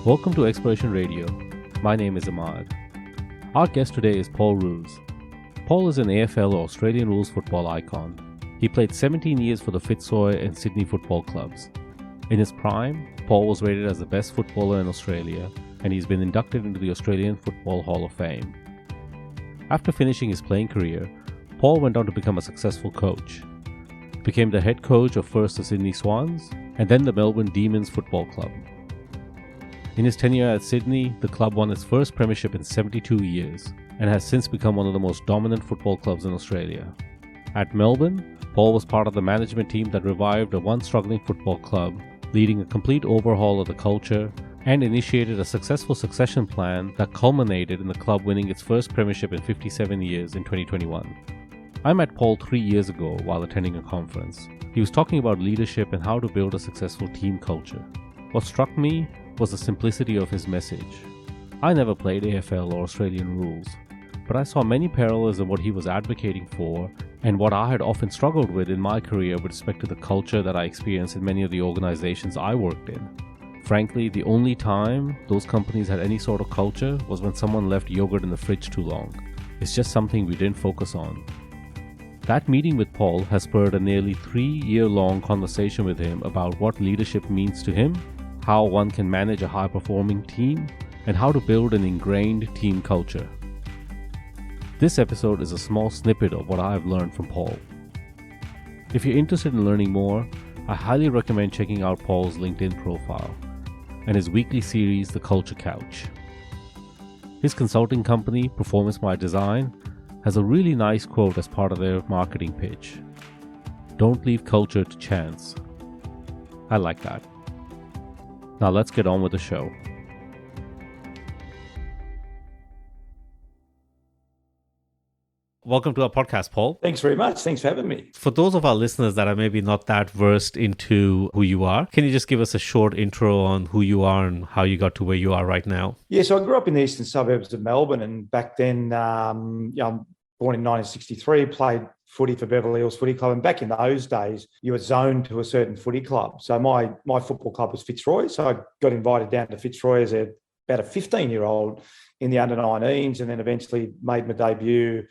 Welcome to Exploration Radio. My name is Ahmad. Our guest today is Paul Roos. Paul is an AFL or Australian rules football icon. He played 17 years for the Fitzroy and Sydney Football clubs. In his prime, Paul was rated as the best footballer in Australia, and he's been inducted into the Australian Football Hall of Fame. After finishing his playing career, Paul went on to become a successful coach. Became the head coach of first the Sydney Swans and then the Melbourne Football Club. In his tenure at Sydney, the club won its first premiership in 72 years and has since become one of the most dominant football clubs in Australia. At Melbourne, Paul was part of the management team that revived a once struggling football club, leading a complete overhaul of the culture and initiated a successful succession plan that culminated in the club winning its first premiership in 57 years in 2021. I met Paul 3 years ago while attending a conference. He was talking about leadership and how to build a successful team culture. What struck me was the simplicity of his message. I never played AFL or Australian rules, but I saw many parallels in what he was advocating for and what I had often struggled with in my career with respect to the culture that I experienced in many of the organizations I worked in. Frankly, the only time those companies had any sort of culture was when someone left yogurt in the fridge too long. It's just something we didn't focus on. That meeting with Paul has spurred a nearly 3-year-long conversation with him about what leadership means to him, how one can manage a high-performing team, and how to build an ingrained team culture. This episode is a small snippet of what I have learned from Paul. If you're interested in learning more, I highly recommend checking out Paul's LinkedIn profile and his weekly series, The Culture Couch. His consulting company, Performance by Design, has a really nice quote as part of their marketing pitch. Don't leave culture to chance. I like that. Now let's get on with the show. Welcome to our podcast, Paul. Thanks very much. Thanks for having me. For those of our listeners that are maybe not that versed into who you are, can you just give us a short intro on who you are and how you got to where you are right now? Yeah, so I grew up in the eastern suburbs of Melbourne, and back then, I'm born in 1963, played footy for Beverly Hills Footy Club. And back in those days, you were zoned to a certain footy club. So my football club was Fitzroy. So I got invited down to Fitzroy as about a 15-year-old in the under-19s, and then eventually made my debut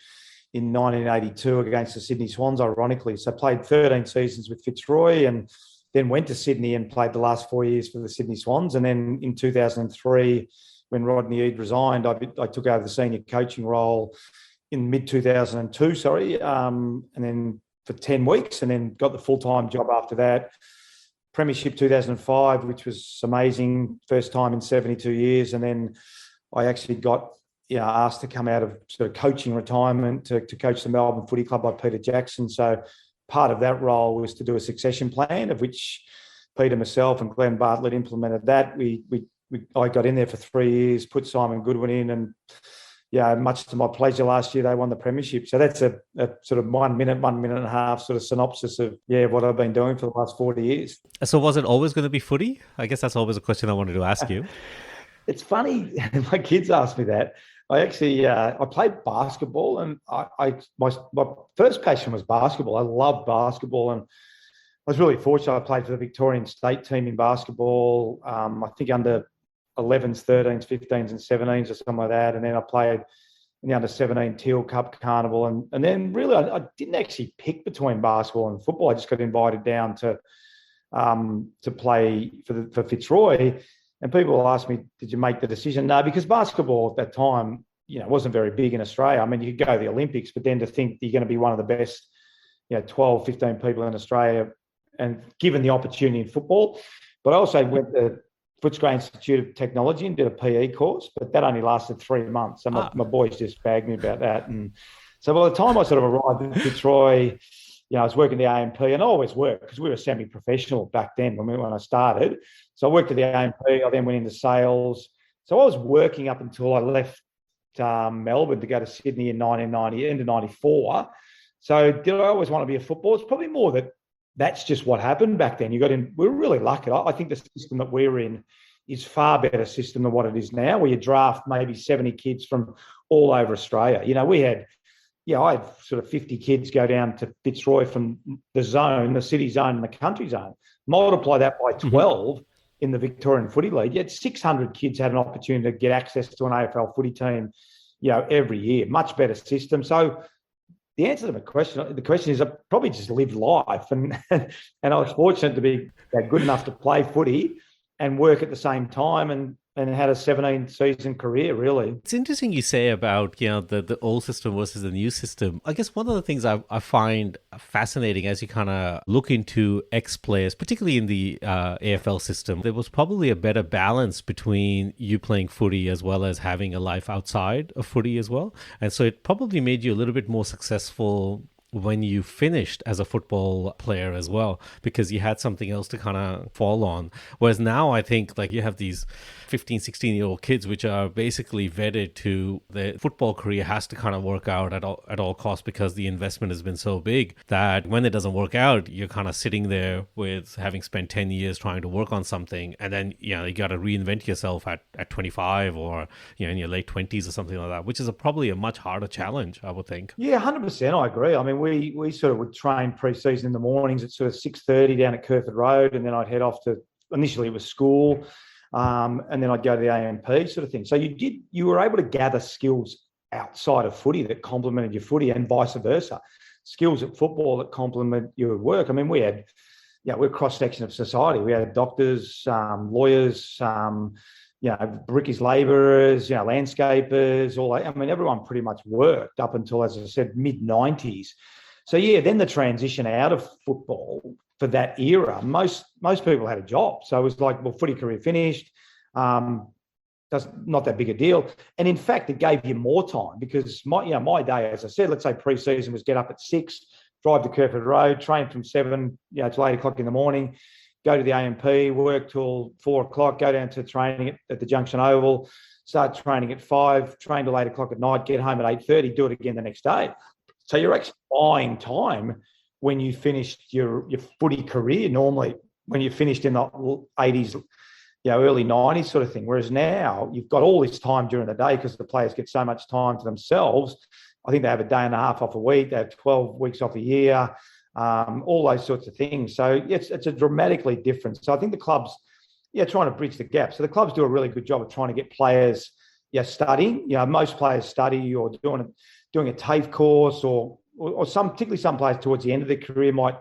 in 1982 against the Sydney Swans, ironically. So played 13 seasons with Fitzroy and then went to Sydney and played the last 4 years for the Sydney Swans. And then in 2003, when Rodney Eade resigned, I took over the senior coaching role in mid-2002, and then for 10 weeks, and then got the full-time job after that. Premiership 2005, which was amazing, first time in 72 years. And then I actually got asked to come out of sort of coaching retirement to coach the Melbourne Footy Club by Peter Jackson. So part of that role was to do a succession plan, of which Peter, myself and Glenn Bartlett implemented that. I got in there for 3 years, put Simon Goodwin in, and much to my pleasure, last year they won the premiership. So that's a sort of 1 minute and a half sort of synopsis of what I've been doing for the last 40 years. So was it always going to be footy? I guess that's always a question I wanted to ask you. It's funny, my kids ask me that. I actually I played basketball, and my first passion was basketball. I love basketball, and I was really fortunate. I played for the Victorian state team in basketball. I think under 11s, 13s, 15s and 17s or something like that. And then I played in the under-17 Teal Cup Carnival. And then really I didn't actually pick between basketball and football. I just got invited down to play for Fitzroy. And people will ask me, did you make the decision? No, because basketball at that time, wasn't very big in Australia. I mean, you could go to the Olympics, but then to think you're going to be one of the best, 12, 15 people in Australia, and given the opportunity in football. But I also went to Fitzroy Institute of Technology and did a PE course, but that only lasted 3 months. So my boys just bagged me about that. And so by the time I sort of arrived in Fitzroy, I was working the AMP, and I always worked because we were semi-professional back then when I started. So I worked at the AMP, I then went into sales. So I was working up until I left Melbourne to go to Sydney in 1990, into 94. So did I always want to be a footballer? It's probably more that's just what happened back then. We were really lucky. I think the system that we're in is far better system than what it is now, where you draft maybe 70 kids from all over Australia. I had sort of 50 kids go down to Fitzroy from the zone, the city zone and the country zone. Multiply that by 12, in the Victorian Footy League, yet 600 kids had an opportunity to get access to an AFL footy team, every year. Much better system. So the answer to the question is I probably just lived life, and I was fortunate to be good enough to play footy and work at the same time, and had a 17-season career, really. It's interesting you say about, the old system versus the new system. I guess one of the things I find fascinating as you kind of look into ex-players, particularly in the AFL system, there was probably a better balance between you playing footy as well as having a life outside of footy as well. And so it probably made you a little bit more successful when you finished as a football player as well, because you had something else to kind of fall on. Whereas now I think like you have these 15, 16-year-old kids which are basically vetted to their football career has to kind of work out at all costs, because the investment has been so big that when it doesn't work out, you're kind of sitting there with having spent 10 years trying to work on something, and then you got to reinvent yourself at 25 or in your late 20s or something like that, which is probably a much harder challenge, I would think. Yeah, 100%. I agree. I mean, we sort of would train pre-season in the mornings at sort of 6:30 down at Kerford Road, and then I'd head off to, initially it was school, and then I'd go to the AMP sort of thing. So you were able to gather skills outside of footy that complemented your footy, and vice versa. Skills at football that complement your work. I mean, we're a cross-section of society. We had doctors, lawyers, brickies, labourers, landscapers, all that. I mean, everyone pretty much worked up until, as I said, mid-90s. So, then the transition out of football for that era, most people had a job. So it was like, well, footy career finished, that's not that big a deal. And in fact, it gave you more time, because my day, as I said, let's say pre-season was get up at 6, drive to Kerford Road, train from 7 till 8 o'clock in the morning, go to the AMP, work till 4 o'clock, go down to training at the Junction Oval, start training at 5, train till 8 o'clock at night, get home at 8:30, do it again the next day. So you're actually buying time when you finished your footy career, normally when you finished in the 80s, early 90s sort of thing. Whereas now you've got all this time during the day because the players get so much time to themselves. I think they have a day and a half off a week, they have 12 weeks off a year, all those sorts of things. So it's a dramatically different. So I think the clubs, trying to bridge the gap. So the clubs do a really good job of trying to get players, studying. Most players study or doing a TAFE course, or particularly some players towards the end of their career might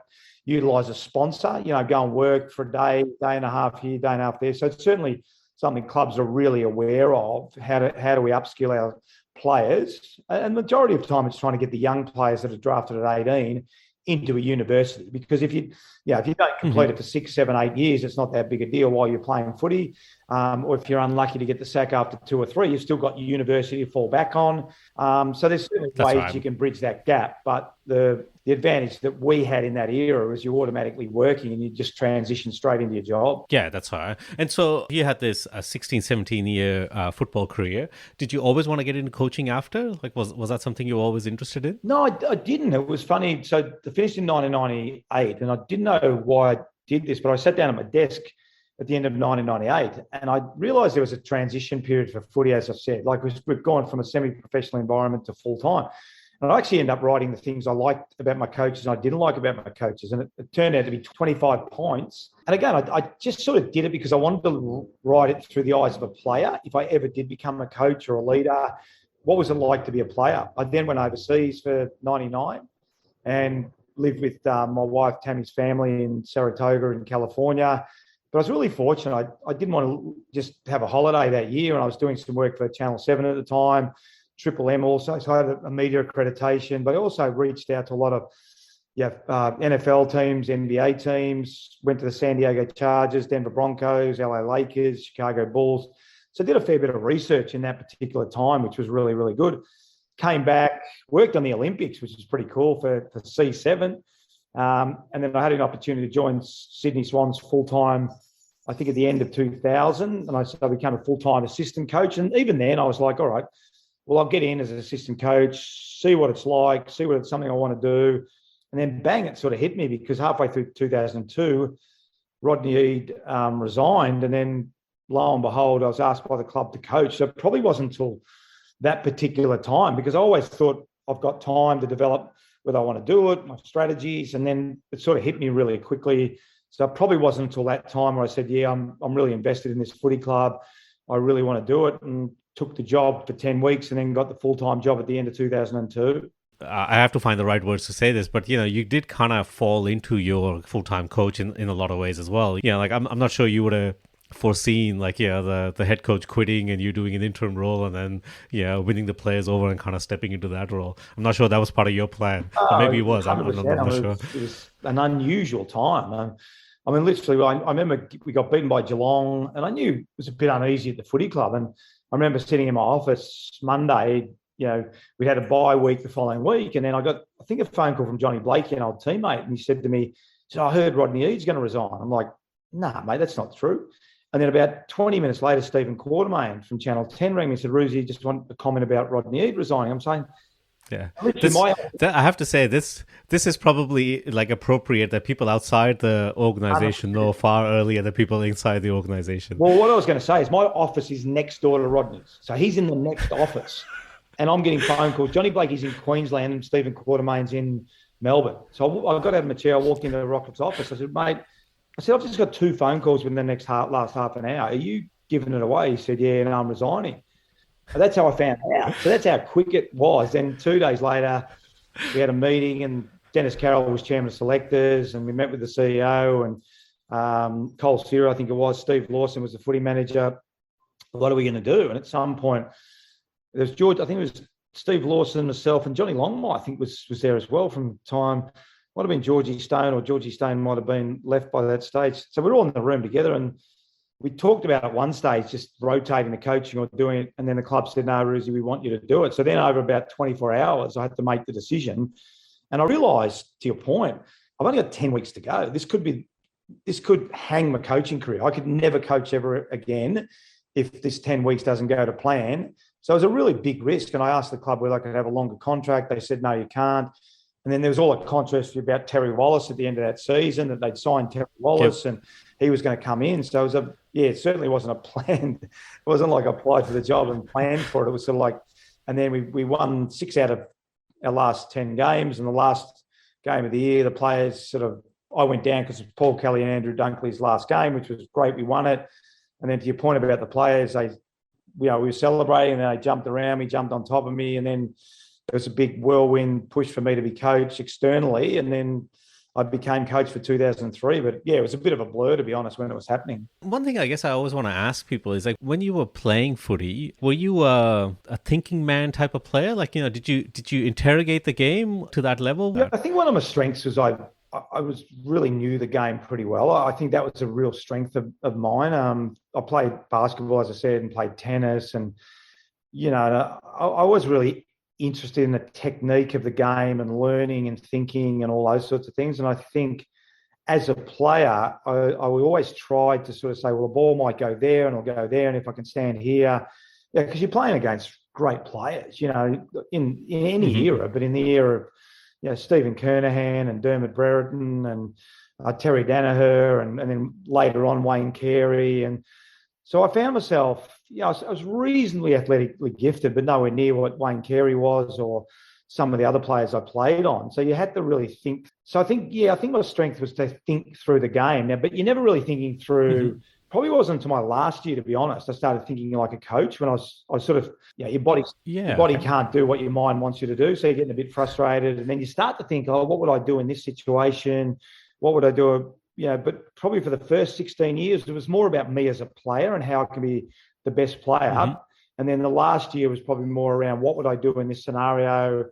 utilise a sponsor, go and work for a day and a half here, day and a half there. So it's certainly something clubs are really aware of. How do we upskill our players? And the majority of the time it's trying to get the young players that are drafted at 18 into a university, because if you don't complete it for 6, 7, 8 years, it's not that big a deal while you're playing footy. Or if you're unlucky to get the sack after 2 or 3, you've still got your university to fall back on. So there's certainly ways you can bridge that gap. But the advantage that we had in that era was you're automatically working and you just transition straight into your job. Yeah, that's right. And so you had this 16, 17-year football career. Did you always want to get into coaching after? Like, was that something you were always interested in? No, I didn't. It was funny. So I finished in 1998, and I didn't know why I did this, but I sat down at my desk at the end of 1998, and I realised there was a transition period for footy, as I said. Like we've gone from a semi-professional environment to full-time. And I actually ended up writing the things I liked about my coaches and I didn't like about my coaches. And it turned out to be 25 points. And again, I just sort of did it because I wanted to write it through the eyes of a player. If I ever did become a coach or a leader, what was it like to be a player? I then went overseas for 99 and lived with my wife Tammy's family in Saratoga in California. But I was really fortunate. I didn't want to just have a holiday that year, and I was doing some work for Channel 7 at the time, Triple M also. So I had a media accreditation, but I also reached out to a lot of NFL teams, NBA teams, went to the San Diego Chargers, Denver Broncos, LA Lakers, Chicago Bulls. So I did a fair bit of research in that particular time, which was really, really good. Came back, worked on the Olympics, which was pretty cool for C7. And then I had an opportunity to join Sydney Swans full-time, I think at the end of 2000. And I became a full-time assistant coach. And even then I was like, all right, well, I'll get in as an assistant coach, see what it's like, see what it's something I want to do. And then bang, it sort of hit me because halfway through 2002, Rodney Eade resigned. And then lo and behold, I was asked by the club to coach. So it probably wasn't until that particular time, because I always thought I've got time to develop whether I want to do it, my strategies. And then it sort of hit me really quickly. So it probably wasn't until that time where I said, yeah, I'm really invested in this footy club. I really want to do it, and took the job for 10 weeks and then got the full-time job at the end of 2002. I have to find the right words to say this, but you did kind of fall into your full-time coach in a lot of ways as well. Like I'm not sure you would have foreseen the head coach quitting and you doing an interim role and then winning the players over and kind of stepping into that role. I'm not sure that was part of your plan. Or maybe it was. I'm not sure. It was an unusual time. I mean, literally, I remember we got beaten by Geelong, and I knew it was a bit uneasy at the footy club. And I remember sitting in my office Monday. We had a bye week the following week, and then I got, I think, a phone call from Johnny Blakey, an old teammate, and he said to me, "I heard Rodney Eade's going to resign." I'm like, "Nah, mate, that's not true." And then about 20 minutes later, Stephen Quartermain from Channel 10 rang me and said, "Roosy, just want a comment about Rodney Eade resigning." I'm saying, yeah, I have to say this is probably like appropriate that people outside the organization know far earlier than people inside the organization. Well, what I was going to say is my office is next door to Rodney's, so he's in the next office, and I'm getting phone calls. Johnny Blakey's in Queensland and Stephen Quartermain's in Melbourne. So I got out of my chair, I walked into Rocket's office. I said, "Mate," I said, "I've just got 2 phone calls within the last half an hour. Are you giving it away?" He said, "Yeah, no, I'm resigning." So that's how I found out. So that's how quick it was. Then 2 days later, we had a meeting, and Dennis Carroll was chairman of selectors, and we met with the CEO and Cole Sear, I think it was. Steve Lawson was the footy manager. What are we going to do? And at some point, there's George. I think it was Steve Lawson, myself, and Johnny Longmire, I think was there as well from time. Might have been Georgie Stone, or Georgie Stone might have been left by that stage. So we're all in the room together, and we talked about at one stage just rotating the coaching or doing it, and then the club said, "No, Roosy, we want you to do it." So then over about 24 hours, I had to make the decision. And I realised, to your point, I've only got 10 weeks to go. This could hang my coaching career. I could never coach ever again if this 10 weeks doesn't go to plan. So it was a really big risk. And I asked the club whether I could have a longer contract. They said, "No, you can't." And then there was all a controversy about Terry Wallace at the end of that season, that they'd signed Terry Wallace and he was going to come in. So it certainly wasn't a plan. It wasn't like I applied for the job and planned for it. It was sort of like, and then we won 6 out of our last 10 games. And the last game of the year, the players I went down because of Paul Kelly and Andrew Dunkley's last game, which was great. We won it. And then to your point about the players, we were celebrating, and then they jumped around me, jumped on top of me, and then there was a big whirlwind push for me to be coach externally, and then I became coach for 2003. But yeah, it was a bit of a blur, to be honest, when it was happening. One thing I guess I always want to ask people is, like, when you were playing footy, were you a thinking man type of player? Like, did you interrogate the game to that level? Yeah, I think one of my strengths was I was really knew the game pretty well. I think that was a real strength of mine. I played basketball, as I said, and played tennis, and I was really interested in the technique of the game and learning and thinking and all those sorts of things. And I think as a player, I always tried to sort of say, well, the ball might go there and it'll go there, and if I can stand here, because you're playing against great players, in any era, but in the era of Stephen Kernahan and Dermot Brereton and Terry Danaher and then later on Wayne Carey. And so I found myself, I was reasonably athletically gifted, but nowhere near what Wayne Carey was or some of the other players I played on. So you had to really think. So I think my strength was to think through the game. Now, but you're never really thinking through. Probably wasn't until my last year, to be honest. I started thinking like a coach when I was sort of, your body can't do what your mind wants you to do. So you're getting a bit frustrated. And then you start to think, what would I do in this situation? What would I do? But probably for the first 16 years, it was more about me as a player and how I can be the best player. And then the last year was probably more around what would I do in this scenario?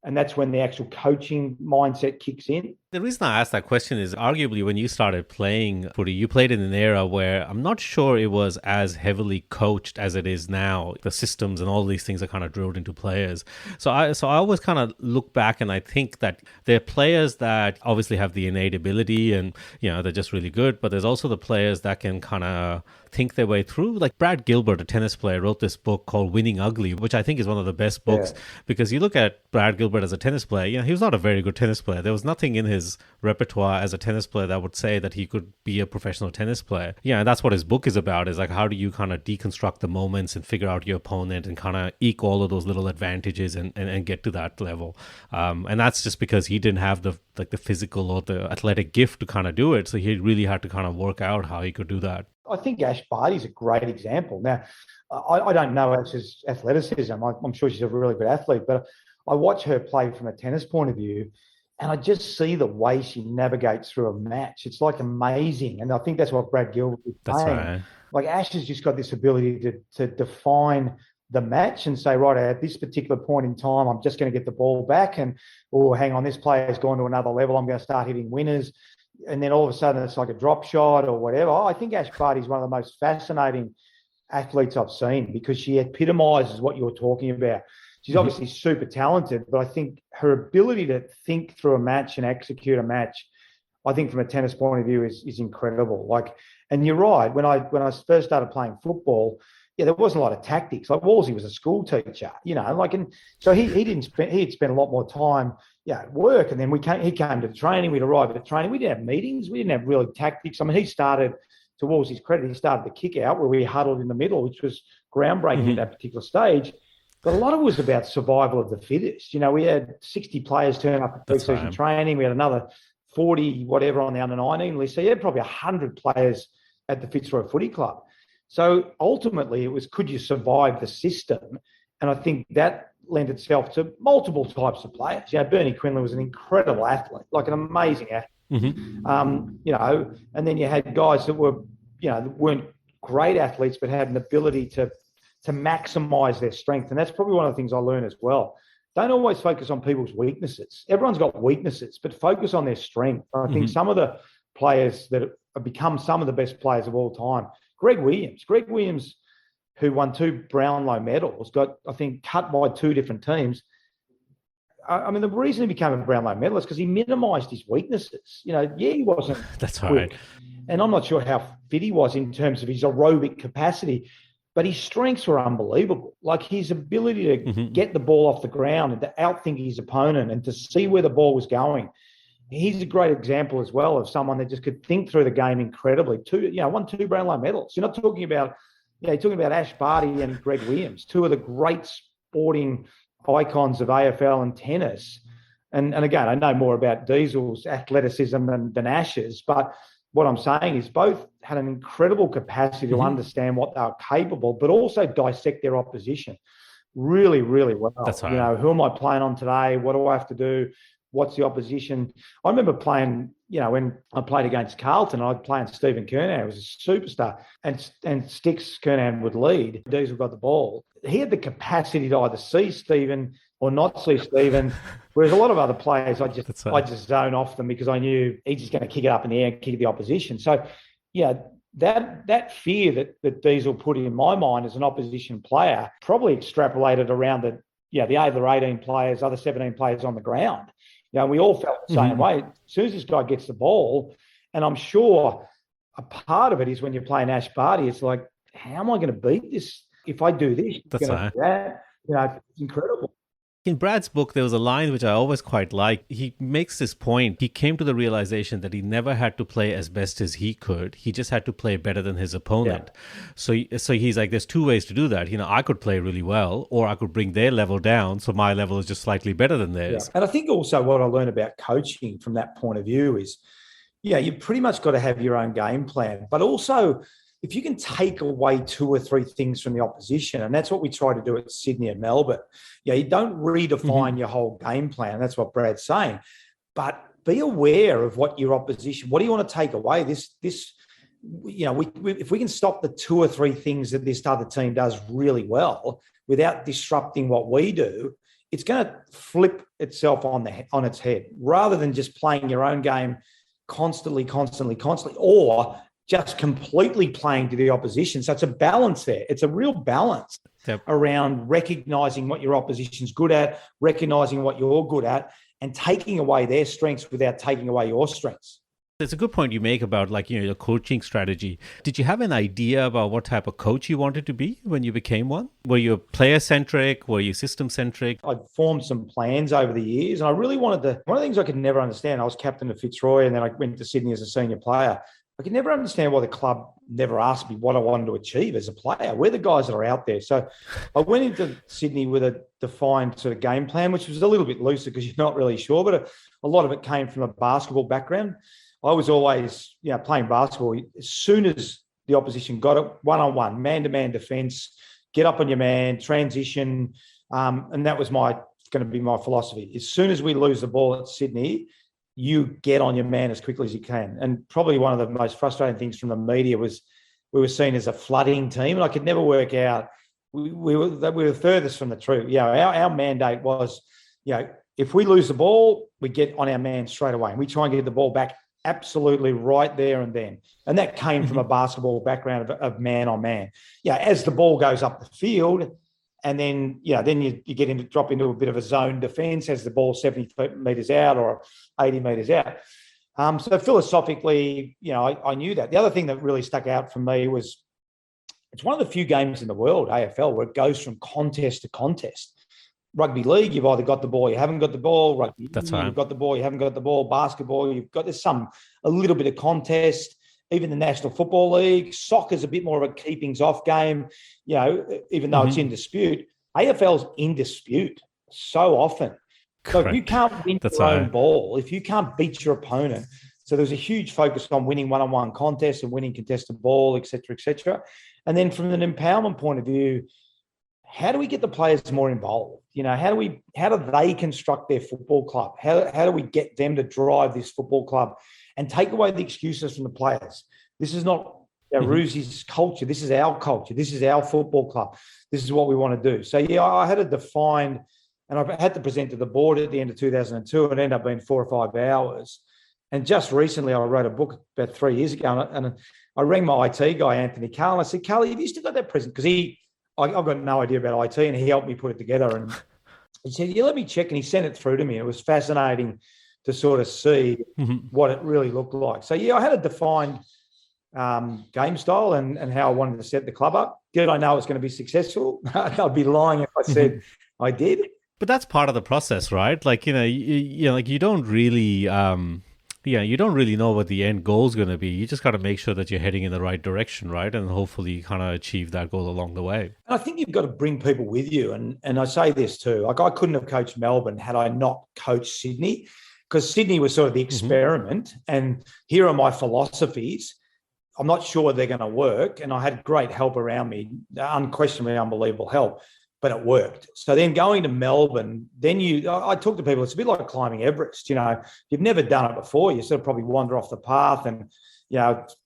And that's when the actual coaching mindset kicks in. The reason I asked that question is arguably when you started playing footy, you played in an era where I'm not sure it was as heavily coached as it is now. The systems and all these things are kind of drilled into players. So I always kind of look back and I think that there are players that obviously have the innate ability and, they're just really good. But there's also the players that can kind of think their way through. Like Brad Gilbert, a tennis player, wrote this book called Winning Ugly, which I think is one of the best books because you look at Brad Gilbert bit as a tennis player, he was not a very good tennis player. There was nothing in his repertoire as a tennis player that would say that he could be a professional tennis player. And that's what his book is about, is like, how do you kind of deconstruct the moments and figure out your opponent and kind of eke all of those little advantages and get to that level. And that's just because he didn't have the physical or the athletic gift to kind of do it. So he really had to kind of work out how he could do that. I think Ash Barty's a great example. Now, I don't know Ash's athleticism. I'm sure she's a really good athlete, but I watch her play from a tennis point of view, and I just see the way she navigates through a match. It's like amazing. And I think that's what Brad Gilbert is saying. Right. Like, Ash has just got this ability to define the match and say, right, at this particular point in time, I'm just going to get the ball back, and, oh, hang on, this player's gone to another level. I'm going to start hitting winners. And then all of a sudden it's like a drop shot or whatever. I think Ash Barty is one of the most fascinating athletes I've seen, because she epitomises what you're talking about. She's obviously super talented, but I think her ability to think through a match and execute a match, I think from a tennis point of view is incredible. Like, and you're right, when I first started playing football, there wasn't a lot of tactics. Like, Wolsey was a school teacher, and so he'd spent a lot more time at work, and then he came to the training, we'd arrive at the training, we didn't have meetings, we didn't have really tactics. I mean, he started, to Wolsey's credit, he started the kick out where we huddled in the middle, which was groundbreaking at that particular stage. But a lot of it was about survival of the fittest. We had 60 players turn up at pre-season training. We had another 40 whatever on the under-19 list. So you had probably 100 players at the Fitzroy Footy Club. So ultimately it was, could you survive the system? And I think that lent itself to multiple types of players. Bernie Quinlan was an incredible athlete, like an amazing athlete. And then you had guys that were, that weren't great athletes, but had an ability to maximise their strength. And that's probably one of the things I learned as well. Don't always focus on people's weaknesses. Everyone's got weaknesses, but focus on their strength. I think some of the players that have become some of the best players of all time, Greg Williams, who won 2 Brownlow medals, got, I think, cut by 2 different teams. I mean, the reason he became a Brownlow medalist is because he minimised his weaknesses. He wasn't That's quick. Right. And I'm not sure how fit he was in terms of his aerobic capacity, but his strengths were unbelievable. Like, his ability to get the ball off the ground and to outthink his opponent and to see where the ball was going. He's a great example as well of someone that just could think through the game incredibly. Won 2 Brownlow medals. You're not talking about, you're talking about Ash Barty and Greg Williams, 2 of the great sporting icons of AFL and tennis. And again, I know more about Diesel's athleticism than Ash's, but what I'm saying is both had an incredible capacity to understand what they were capable, but also dissect their opposition really, really well. That's right. Who am I playing on today? What do I have to do? What's the opposition? I remember playing, when I played against Carlton, I'd play Stephen Kernahan, who was a superstar, and Sticks Kernahan would lead. Diesel got the ball. He had the capacity to either see Stephen or not see Stephen, whereas a lot of other players, I just zone off them because I knew he's just going to kick it up in the air and kick the opposition. So, that fear that Diesel put in my mind as an opposition player probably extrapolated around the other 18 players, other 17 players on the ground. We all felt the same way. As soon as this guy gets the ball, and I'm sure a part of it is when you're playing Ash Barty, it's like, how am I going to beat this? If I do this, That's right. do that. It's incredible. In Brad's book, there was a line which I always quite like. He makes this point. He came to the realization that he never had to play as best as he could. He just had to play better than his opponent. Yeah. So he's like, there's 2 ways to do that. I could play really well, or I could bring their level down, so my level is just slightly better than theirs. Yeah. And I think also what I learned about coaching from that point of view is, you pretty much got to have your own game plan, but also if you can take away 2 or 3 things from the opposition, and that's what we try to do at Sydney and Melbourne. You don't redefine your whole game plan. That's what Brad's saying. But be aware of what your opposition, what do you want to take away? If we can stop the 2 or 3 things that this other team does really well without disrupting what we do, it's going to flip itself on its head, rather than just playing your own game constantly, or just completely playing to the opposition. So it's a balance there. It's a real balance around recognising what your opposition's good at, recognising what you're good at, and taking away their strengths without taking away your strengths. It's a good point you make about your coaching strategy. Did you have an idea about what type of coach you wanted to be when you became one? Were you player centric? Were you system centric? I'd formed some plans over the years, and I really wanted one of the things I could never understand. I was captain of Fitzroy, and then I went to Sydney as a senior player. I could never understand why the club never asked me what I wanted to achieve as a player. We're the guys that are out there. So I went into Sydney with a defined sort of game plan, which was a little bit looser because you're not really sure, but a lot of it came from a basketball background. I was always, playing basketball. As soon as the opposition got it, one-on-one, man-to-man defence, get up on your man, transition, and that was going to be my philosophy. As soon as we lose the ball at Sydney, you get on your man as quickly as you can. And probably one of the most frustrating things from the media was we were seen as a flooding team, and I could never work out. We were furthest from the truth. Our mandate was, if we lose the ball, we get on our man straight away, and we try and get the ball back absolutely right there and then. And that came from a basketball background of man on man. As the ball goes up the field, and then you drop into a bit of a zone defence as the ball 70 metres out or 80 metres out. So philosophically, I knew that. The other thing that really stuck out for me was it's one of the few games in the world, AFL, where it goes from contest to contest. Rugby league, you've either got the ball, you haven't got the ball. Rugby, you've got the ball, you haven't got the ball. Basketball, there's a little bit of contest. Even the National Football League, soccer's a bit more of a keepings off game, even though it's in dispute. AFL's in dispute so often. So if you can't win your own ball, if you can't beat your opponent, so there's a huge focus on winning one-on-one contests and winning contested ball, et cetera, et cetera. And then from an empowerment point of view, how do we get the players more involved? How do they construct their football club? How do we get them to drive this football club and take away the excuses from the players? This is not Roos's culture. This is our culture. This is our football club. This is what we want to do. So, I had to define, and I had to present to the board at the end of 2002. It ended up being 4 or 5 hours. And just recently, I wrote a book about 3 years ago, and I rang my IT guy, Anthony Carl, and I said, Carl, have you still got that present? Because I've got no idea about IT, and he helped me put it together. And he said, let me check. And he sent it through to me. It was fascinating to sort of see what it really looked like. So, I had a defined game style and how I wanted to set the club up. Did I know it was going to be successful? I'd be lying if I said I did. But that's part of the process, right? You don't really... you don't really know what the end goal is going to be. You just got to make sure that you're heading in the right direction, right? And hopefully you kind of achieve that goal along the way. I think you've got to bring people with you. And I say this too, I couldn't have coached Melbourne had I not coached Sydney, because Sydney was sort of the experiment. And here are my philosophies. I'm not sure they're going to work. And I had great help around me, unquestionably unbelievable help. But it worked. So then going to Melbourne, I talk to people, it's a bit like climbing Everest. You've never done it before. You sort of probably wander off the path and,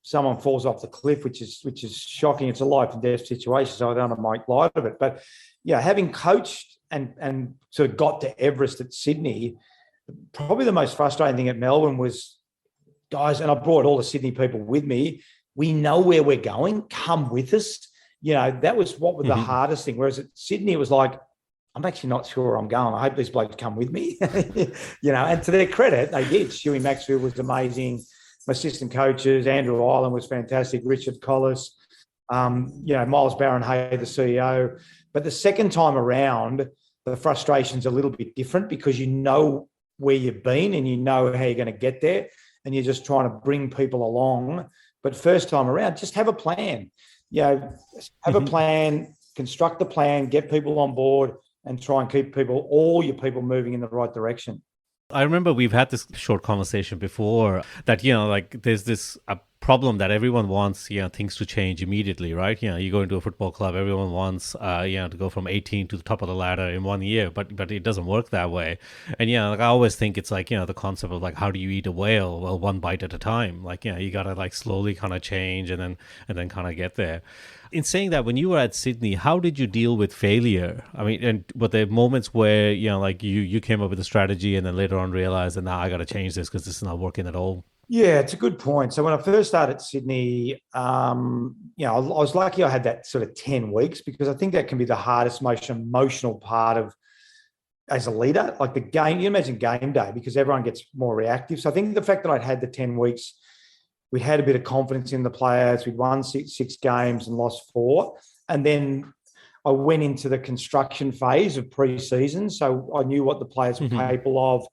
someone falls off the cliff, which is shocking. It's a life and death situation. So I don't want to make light of it. But, having coached and sort of got to Everest at Sydney, probably the most frustrating thing at Melbourne was, guys, and I brought all the Sydney people with me, we know where we're going. Come with us. That was what was the hardest thing. Whereas at Sydney, it was like, I'm actually not sure where I'm going. I hope these blokes come with me. And to their credit, they did. Stewie Maxfield was amazing. My assistant coaches, Andrew Ireland was fantastic. Richard Collis, Miles Barron-Hay, the CEO. But the second time around, the frustration's a little bit different because you know where you've been and you know how you're going to get there, and you're just trying to bring people along. But first time around, just have a plan. Have a plan, construct the plan, get people on board, and try and keep all your people moving in the right direction. I remember we've had this short conversation before that, there's this problem that everyone wants, things to change immediately, right? You go into a football club, everyone wants, to go from 18 to the top of the ladder in 1 year, but it doesn't work that way. And I always think it's the concept of how do you eat a whale? Well, one bite at a time. You gotta slowly kind of change and then kind of get there. In saying that, when you were at Sydney, how did you deal with failure? I mean, and were there moments where you came up with a strategy and then later on realized that now I got to change this because this is not working at all? Yeah, it's a good point. So when I first started at Sydney, I was lucky I had that sort of 10 weeks because I think that can be the hardest, most emotional part of as a leader. Like the game, you imagine game day because everyone gets more reactive. So I think the fact that I'd had the 10 weeks We'd had a bit of confidence in the players. We'd won six games and lost 4. And then I went into the construction phase of pre-season, so I knew what the players were capable of.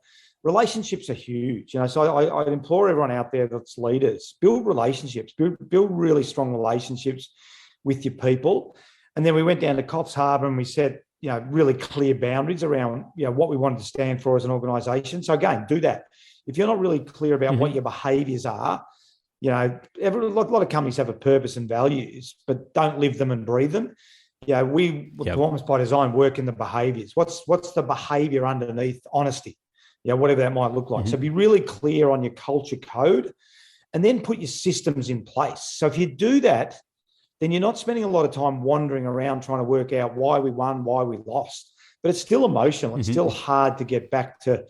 Relationships are huge, so I implore everyone out there that's leaders, build relationships, build really strong relationships with your people. And then we went down to Coffs Harbour and we set, really clear boundaries around, what we wanted to stand for as an organisation. So again, do that. If you're not really clear about what your behaviours are, a lot of companies have a purpose and values, but don't live them and breathe them. Performance by Design work in the behaviours. What's the behaviour underneath honesty? Whatever that might look like. So be really clear on your culture code and then put your systems in place. So if you do that, then you're not spending a lot of time wandering around trying to work out why we won, why we lost. But it's still emotional. It's still hard to get back to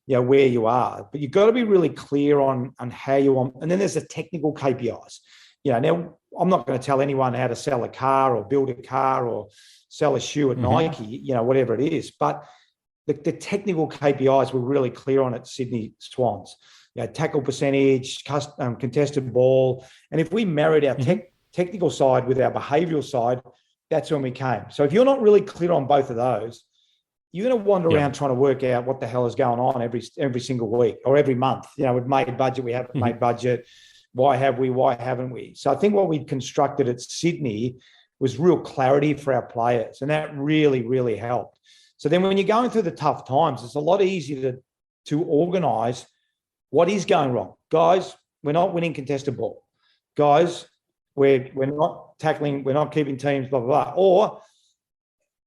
where you are. But you've got to be really clear on how you want. And then there's the technical KPIs. Now I'm not going to tell anyone how to sell a car or build a car or sell a shoe at Nike, whatever it is. But the technical KPIs were really clear on at Sydney Swans. Tackle percentage, contested ball. And if we married our technical side with our behavioural side, that's when we came. So if you're not really clear on both of those, you're going to wander around trying to work out what the hell is going on every single week or every month. We've made budget, we haven't made budget. Why have we? Why haven't we? So I think what we constructed at Sydney was real clarity for our players, and that really, really helped. So then when you're going through the tough times, it's a lot easier to organise what is going wrong. Guys, we're not winning contested ball. Guys, we're not tackling, we're not keeping teams, blah, blah, blah. Or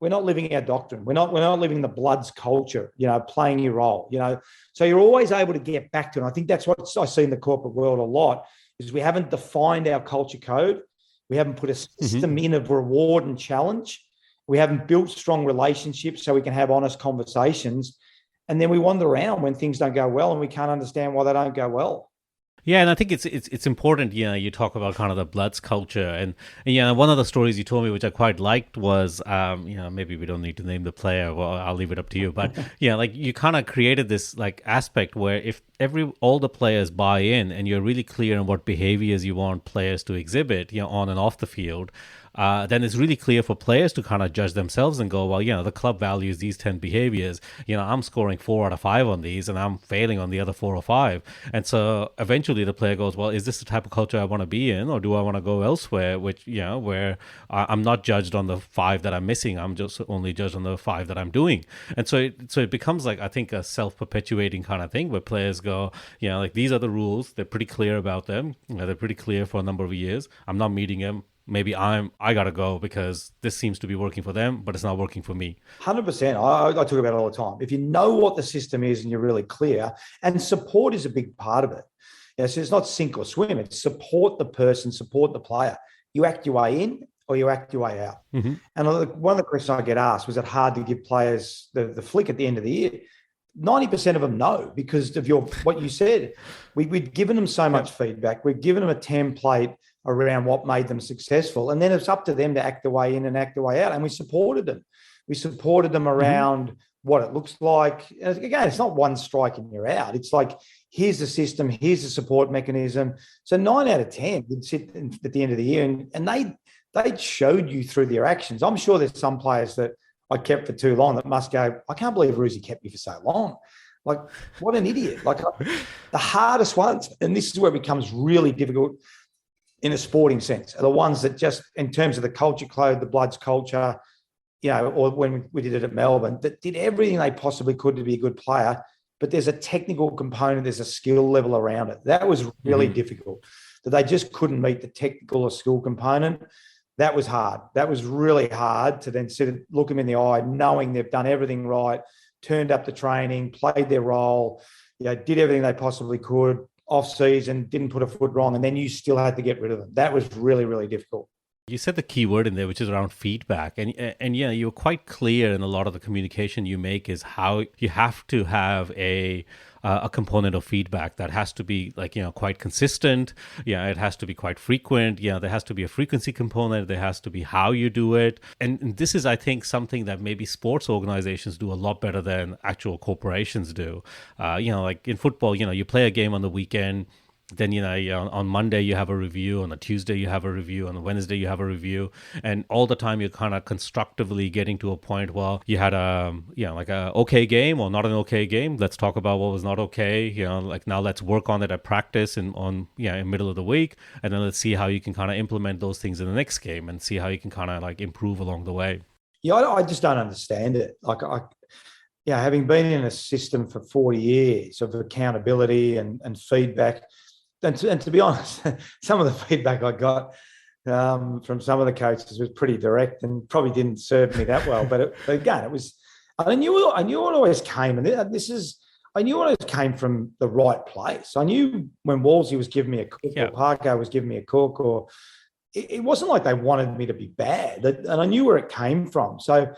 we're not living our doctrine. We're not living the Bloods culture, playing your role, So you're always able to get back to it. And I think that's what I see in the corporate world a lot, is we haven't defined our culture code. We haven't put a system in of reward and challenge. We haven't built strong relationships so we can have honest conversations. And then we wander around when things don't go well and we can't understand why they don't go well. Yeah, and I think it's important. You talk about kind of the Bloods culture, and one of the stories you told me, which I quite liked, was maybe we don't need to name the player. Well, I'll leave it up to you. But you kind of created this aspect where if all the players buy in, and you're really clear on what behaviors you want players to exhibit, on and off the field. Then it's really clear for players to kind of judge themselves and go, well, the club values these 10 behaviors. I'm scoring 4 out of 5 on these and I'm failing on the other 4 or 5. And so eventually the player goes, well, is this the type of culture I want to be in, or do I want to go elsewhere, which, where I'm not judged on the 5 that I'm missing. I'm just only judged on the 5 that I'm doing. And so it becomes I think a self-perpetuating kind of thing where players go, these are the rules. They're pretty clear about them. They're pretty clear for a number of years. I'm not meeting them. Maybe I gotta go because this seems to be working for them, but it's not working for me. 100%. I talk about it all the time. If you know what the system is and you're really clear, and support is a big part of it. So it's not sink or swim. It's support the person, support the player. You act your way in or you act your way out. And one of the questions I get asked, was it hard to give players the flick at the end of the year? 90% of them no, because of what you said. We'd given them so much feedback. We'd given them a template around what made them successful. And then it's up to them to act the way in and act the way out. And we supported them. We supported them around what it looks like. And again, it's not one strike and you're out. It's here's the system, here's the support mechanism. So 9 out of 10 would sit at the end of the year and they showed you through their actions. I'm sure there's some players that I kept for too long that must go, I can't believe Roosy kept me for so long. What an idiot. The hardest ones, and this is where it becomes really difficult in a sporting sense, are the ones that just, in terms of the culture code, the Bloods culture, or when we did it at Melbourne, that did everything they possibly could to be a good player, but there's a technical component, there's a skill level around it. That was really difficult, that they just couldn't meet the technical or skill component. That was hard. That was really hard to then look them in the eye, knowing they've done everything right, turned up to training, played their role, did everything they possibly could, off-season, didn't put a foot wrong, and then you still had to get rid of them. That was really, really difficult. You said the key word in there, which is around feedback. And you're quite clear in a lot of the communication you make is how you have to have a component of feedback that has to be quite consistent. It has to be quite frequent. There has to be a frequency component. There has to be how you do it. And this is, I think, something that maybe sports organizations do a lot better than actual corporations do. In football, you play a game on the weekend. Then, on Monday you have a review, on a Tuesday you have a review, on a Wednesday you have a review, and all the time you're kind of constructively getting to a point. Well, you had like a okay game or not an okay game. Let's talk about what was not okay. Like now let's work on it at practice and in middle of the week, and then let's see how you can kind of implement those things in the next game and see how you can kind of like improve along the way. Yeah, I just don't understand it. Having been in a system for 40 years of accountability and feedback, and to be honest, some of the feedback I got from some of the coaches was pretty direct and probably didn't serve me that well. But again, it was. I knew it always came, and I knew it always came from the right place. I knew when Wolsey was giving me a cook, or Parko was giving me a cook, or it wasn't like they wanted me to be bad, and I knew where it came from. So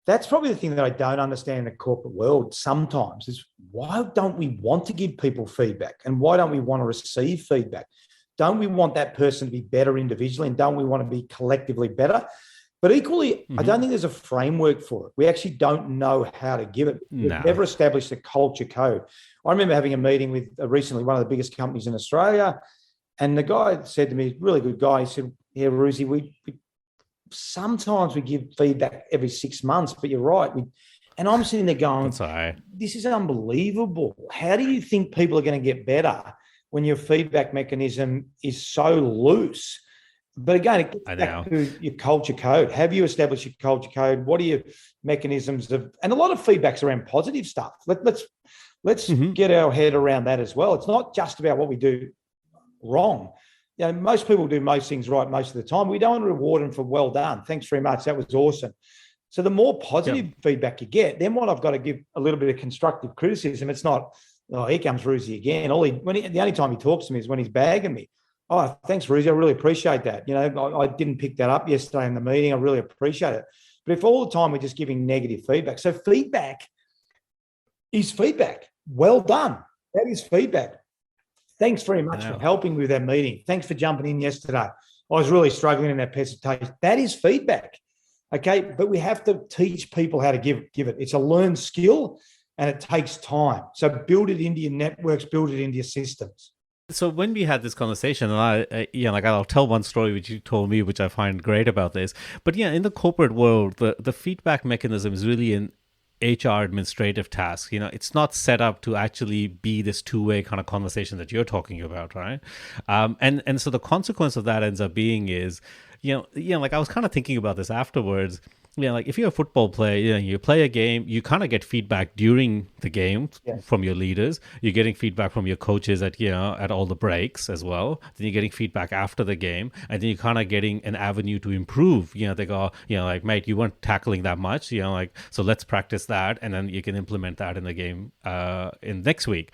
that's probably the thing that I don't understand in the corporate world sometimes is why don't we want to give people feedback, and why don't we want to receive feedback? Don't we want that person to be better individually, and don't we want to be collectively better? But equally, I don't think there's a framework for it. We actually don't know how to give it. We've never established a culture code. I remember having a meeting with recently one of the biggest companies in Australia, and the guy said to me, really good guy, he said, yeah, Roosie, we sometimes we give feedback every 6 months, but you're right. And I'm sitting there going, this is unbelievable. How do you think people are going to get better when your feedback mechanism is so loose? But again, it gets back to your culture code. Have you established your culture code? What are your mechanisms of? And a lot of feedback's around positive stuff. Let's get our head around that as well. It's not just about what we do wrong. Most people do most things right most of the time. We don't reward them for well done. Thanks very much. That was awesome. So the more positive feedback you get, then what I've got to give a little bit of constructive criticism. It's not, oh, here comes Roosie again. The only time he talks to me is when he's bagging me. Oh, thanks, Roosie. I really appreciate that. I didn't pick that up yesterday in the meeting. I really appreciate it. But if all the time we're just giving negative feedback, so feedback is feedback. Well done. That is feedback. Thanks very much for helping with that meeting. Thanks for jumping in yesterday. I was really struggling in that presentation. That is feedback. Okay, but we have to teach people how to give it. It's a learned skill and it takes time. So build it into your networks, build it into your systems. So when we had this conversation, and I'll tell one story which you told me, which I find great about this. But in the corporate world, the feedback mechanism is really an HR administrative task. It's not set up to actually be this two-way kind of conversation that you're talking about, right? And so the consequence of that ends up being is, like I was kind of thinking about this afterwards. Like if you're a football player, you play a game, you kind of get feedback during the game from your leaders. You're getting feedback from your coaches at all the breaks as well. Then you're getting feedback after the game, and then you're kind of getting an avenue to improve. They go, like, mate, you weren't tackling that much. So let's practice that, and then you can implement that in the game in next week.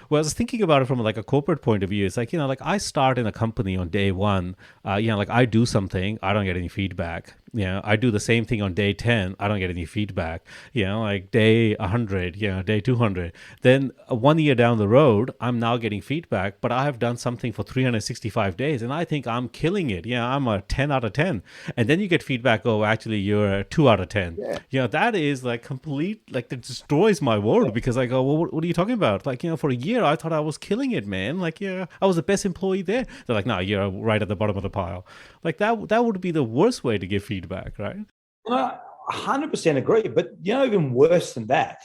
Well, I was thinking about it from like a corporate point of view. It's like, like I start in a company on day one, like I do something, I don't get any feedback. I do the same thing on day 10, I don't get any feedback. Like day 100, day 200. Then 1 year down the road, I'm now getting feedback, but I have done something for 365 days and I think I'm killing it. I'm a 10 out of 10. And then you get feedback, oh, actually you're a 2 out of 10. That is like complete, like that destroys my world because I go, well, what are you talking about? Like, for a year, I thought I was killing it, man. Like, I was the best employee there. They're like, no, you're right at the bottom of the pile. Like that would be the worst way to give feedback, right? I 100% agree. But even worse than that,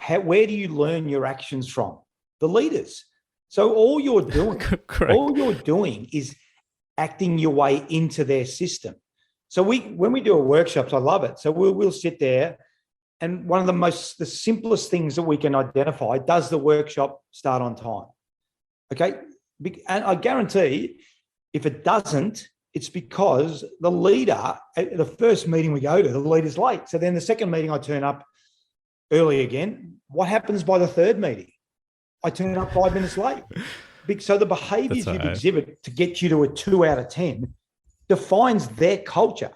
where do you learn your actions from? The leaders. So all you're doing is acting your way into their system. So when we do a workshops, I love it. So we'll sit there. And one of the simplest things that we can identify, does the workshop start on time? Okay. And I guarantee if it doesn't, it's because the leader, at the first meeting we go to, the leader's late. So then the second meeting, I turn up early again. What happens by the third meeting? I turn up 5 minutes late. So the behaviors you exhibit to get you to a 2 out of 10 defines their culture.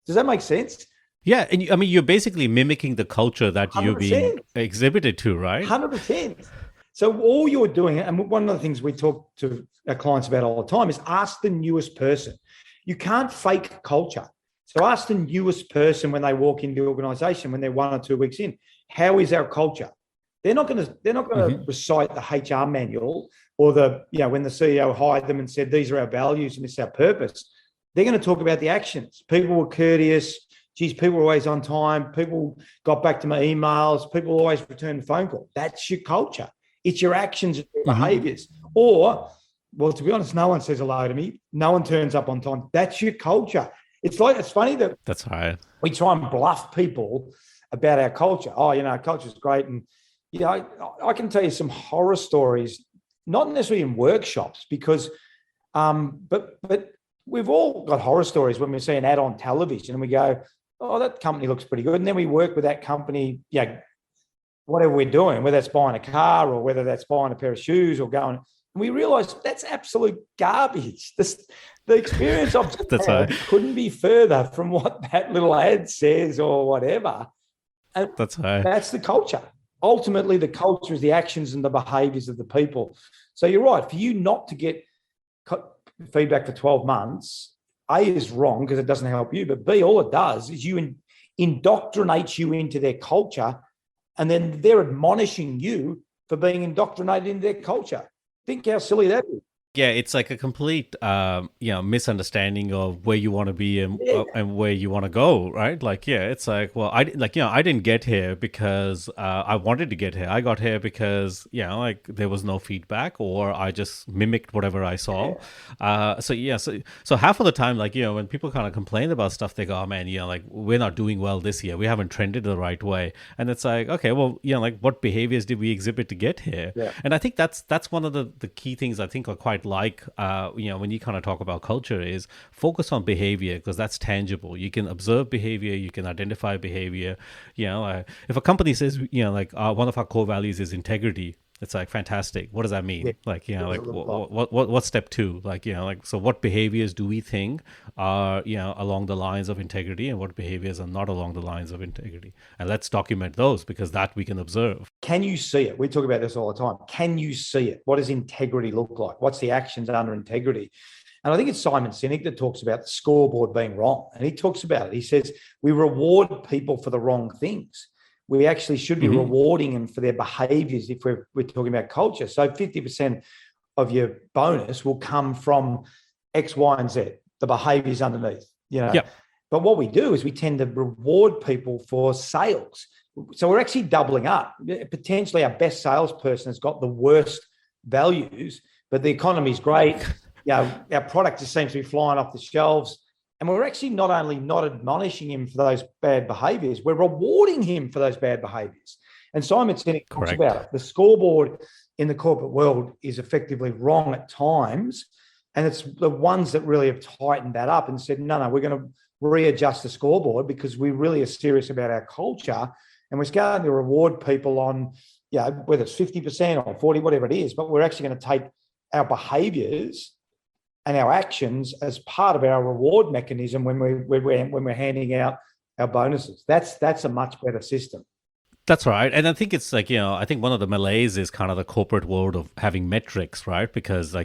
Does that make sense? Yeah, and you're basically mimicking the culture that 100%. You're being exhibited to, right? 100%. So all you're doing, and one of the things we talk to our clients about all the time is ask the newest person. You can't fake culture. So ask the newest person when they walk into the organisation, when they're 1 or 2 weeks in, how is our culture? They're not going to recite the HR manual or when the CEO hired them and said, these are our values and this is our purpose. They're going to talk about the actions. People were courteous. Geez, people were always on time. People got back to my emails. People always returned the phone call. That's your culture. It's your actions and your behaviors. Or, well, to be honest, no one says hello to me. No one turns up on time. That's your culture. It's funny that that's right. We try and bluff people about our culture. Oh, culture's great. And, I can tell you some horror stories, not necessarily in workshops, because, but we've all got horror stories when we see an ad on television and we go, oh, that company looks pretty good. And then we work with that company, whatever we're doing, whether that's buying a car or whether that's buying a pair of shoes or going, and we realize that's absolute garbage. The experience of couldn't be further from what that little ad says or whatever. And that's the culture. Ultimately, the culture is the actions and the behaviors of the people. So you're right. For you not to get feedback for 12 months, A, is wrong because it doesn't help you, but B, all it does is you indoctrinate you into their culture, and then they're admonishing you for being indoctrinated into their culture. Think how silly that is. Yeah, it's like a complete, misunderstanding of where you want to be and where you want to go, right? Like, yeah, it's like, well, I didn't get here because I wanted to get here. I got here because, there was no feedback, or I just mimicked whatever I saw. So half of the time, when people kind of complain about stuff, they go, oh man, we're not doing well this year. We haven't trended the right way. And it's like, okay, well, what behaviors did we exhibit to get here? Yeah. And I think that's one of the key things I think are quite when you kind of talk about culture is focus on behavior, because that's tangible. You can observe behavior, you can identify behavior. If a company says, one of our core values is integrity, it's like, fantastic. What does that mean? Yeah. What's step 2? So what behaviors do we think are, along the lines of integrity, and what behaviors are not along the lines of integrity? And let's document those, because that we can observe. Can you see it? We talk about this all the time. Can you see it? What does integrity look like? What's the actions under integrity? And I think it's Simon Sinek that talks about the scoreboard being wrong. And he talks about it. He says, we reward people for the wrong things. We actually should be rewarding them for their behaviors if we're talking about culture. So 50% of your bonus will come from X, Y, and Z, the behaviors underneath. But what we do is we tend to reward people for sales. So we're actually doubling up. Potentially our best salesperson has got the worst values, but the economy's great. Our product just seems to be flying off the shelves. And we're actually not only not admonishing him for those bad behaviors, we're rewarding him for those bad behaviors. And Simon Sinek talks about it. The scoreboard in the corporate world is effectively wrong at times. And it's the ones that really have tightened that up and said, no, we're going to readjust the scoreboard because we really are serious about our culture. And we're starting to reward people on, whether it's 50% or 40, whatever it is, but we're actually going to take our behaviors and our actions as part of our reward mechanism when we're handing out our bonuses. That's a much better system. That's right. And I think it's I think one of the malaise is kind of the corporate world of having metrics, right? Because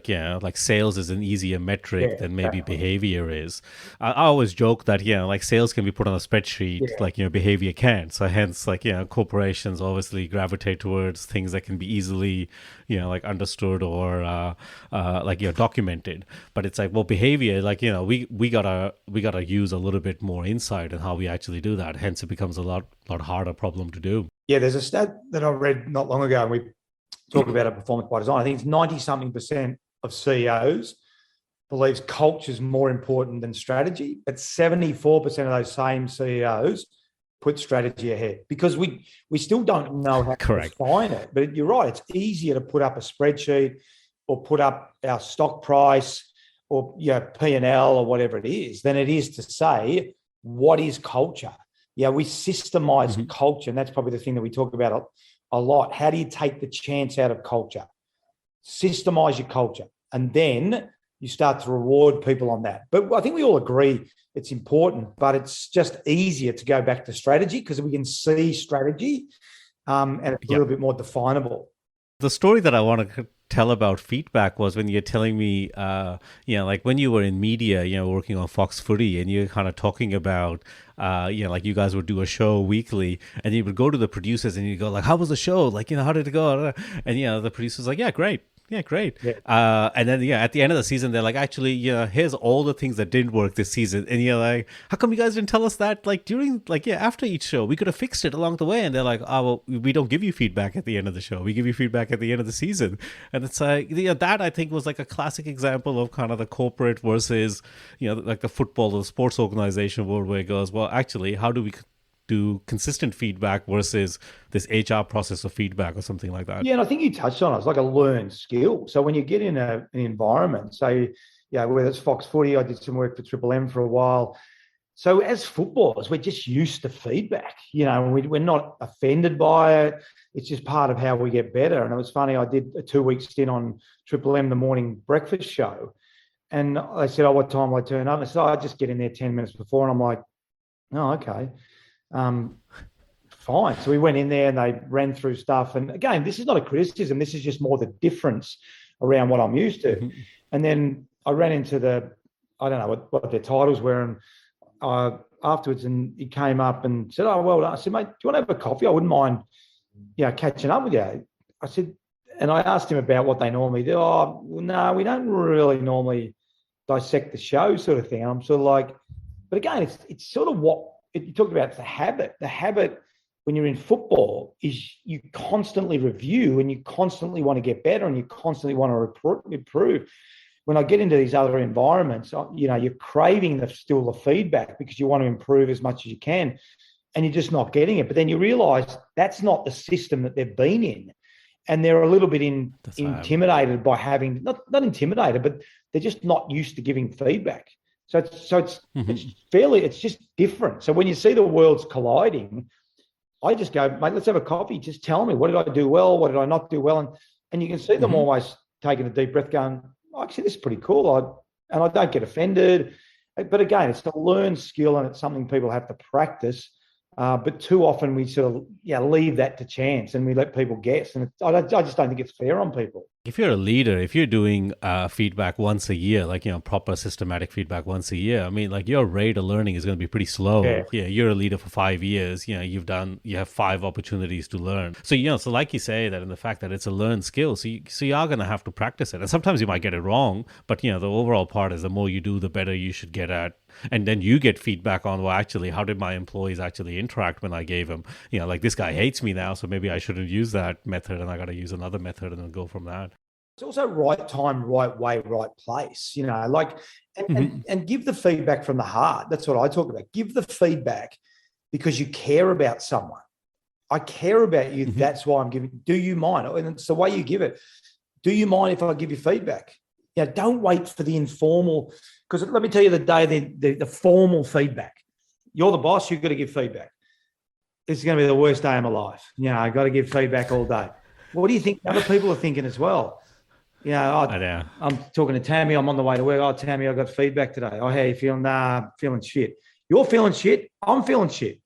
sales is an easier metric than maybe behavior is. I always joke that, sales can be put on a spreadsheet, behavior can't. So hence, corporations obviously gravitate towards things that can be easily, understood or, documented. But it's like, well, behavior, we gotta use a little bit more insight in how we actually do that. Hence, it becomes a lot harder problem to do. Yeah, there's a stat that I read not long ago, and we talk about performance by design. I think it's 90-something% of CEOs believes culture is more important than strategy, but 74% of those same CEOs put strategy ahead because we still don't know how to define it. But you're right, it's easier to put up a spreadsheet or put up our stock price or P&L or whatever it is than it is to say, what is culture? Yeah, we systemize culture, and that's probably the thing that we talk about a lot. How do you take the chance out of culture? Systemize your culture, and then you start to reward people on that. But I think we all agree it's important, but it's just easier to go back to strategy because we can see strategy and it's a little bit more definable. The story that I want to tell about feedback was when you're telling me, like when you were in media, working on Fox Footy, and you're kind of talking about, like you guys would do a show weekly, and you would go to the producers and you go like, "How was the show? Like, how did it go?" And the producers like, "Yeah, great." Yeah, great. Yeah. And then at the end of the season, they're like, actually, here's all the things that didn't work this season. And you're like, how come you guys didn't tell us that after each show? We could have fixed it along the way. And they're like, oh, well, we don't give you feedback at the end of the show. We give you feedback at the end of the season. And it's like, that I think was like a classic example of kind of the corporate versus, like the football or sports organization world, where it goes, well, actually, how do we do consistent feedback versus this HR process of feedback or something like that? Yeah, and I think you touched on it. It's like a learned skill. So when you get in an environment, say, whether it's Fox Footy, I did some work for Triple M for a while. So as footballers, we're just used to feedback. We're not offended by it. It's just part of how we get better. And it was funny, I did a 2-week stint on Triple M, the morning breakfast show. And they said, what time will I turn up? And I said, I just get in there 10 minutes before. And I'm like, oh, okay. Fine. So we went in there and they ran through stuff. And again, this is not a criticism. This is just more the difference around what I'm used to. Mm-hmm. And then I ran into I don't know what their titles were. And afterwards, and he came up and said, oh, well done. I said, mate, do you want to have a coffee? I wouldn't mind, catching up with you. I said, and I asked him about what they normally do. Oh, well, no, we don't really normally dissect the show sort of thing. And I'm sort of like, but again, it's sort of what, you talked about the habit. The habit when you're in football is you constantly review and you constantly want to get better and you constantly want to improve. When I get into these other environments, you're craving still the feedback because you want to improve as much as you can and you're just not getting it. But then you realise that's not the system that they've been in. And they're a little bit intimidated by having, not intimidated, but they're just not used to giving feedback. So it's just different. So when you see the worlds colliding, I just go, mate, let's have a coffee. Just tell me, what did I do well? What did I not do well? And you can see them almost taking a deep breath going, actually, this is pretty cool. And I don't get offended. But again, it's a learned skill and it's something people have to practice. But too often we sort of leave that to chance and we let people guess. And I just don't think it's fair on people. If you're a leader, if you're doing feedback once a year, like, proper systematic feedback once a year, I mean, like your rate of learning is going to be pretty slow. Yeah, you're a leader for 5 years. You have 5 opportunities to learn. So, so like you say that in the fact that it's a learned skill, so you are going to have to practice it. And sometimes you might get it wrong, but, the overall part is the more you do, the better you should get at. And then you get feedback on, well, actually, how did my employees actually interact when I gave them, like this guy hates me now, so maybe I shouldn't use that method and I got to use another method and then go from that. It's also right time, right way, right place, and give the feedback from the heart. That's what I talk about. Give the feedback because you care about someone. I care about you. Mm-hmm. That's why I'm giving. Do you mind? And it's the way you give it. Do you mind if I give you feedback? Don't wait for the informal, because let me tell you the day, the formal feedback. You're the boss, you've got to give feedback. This is going to be the worst day of my life. I got to give feedback all day. What do you think other people are thinking as well? I'm talking to Tammy. I'm on the way to work. Oh, Tammy, I got feedback today. Oh, how you feeling? Nah, feeling shit. You're feeling shit. I'm feeling shit.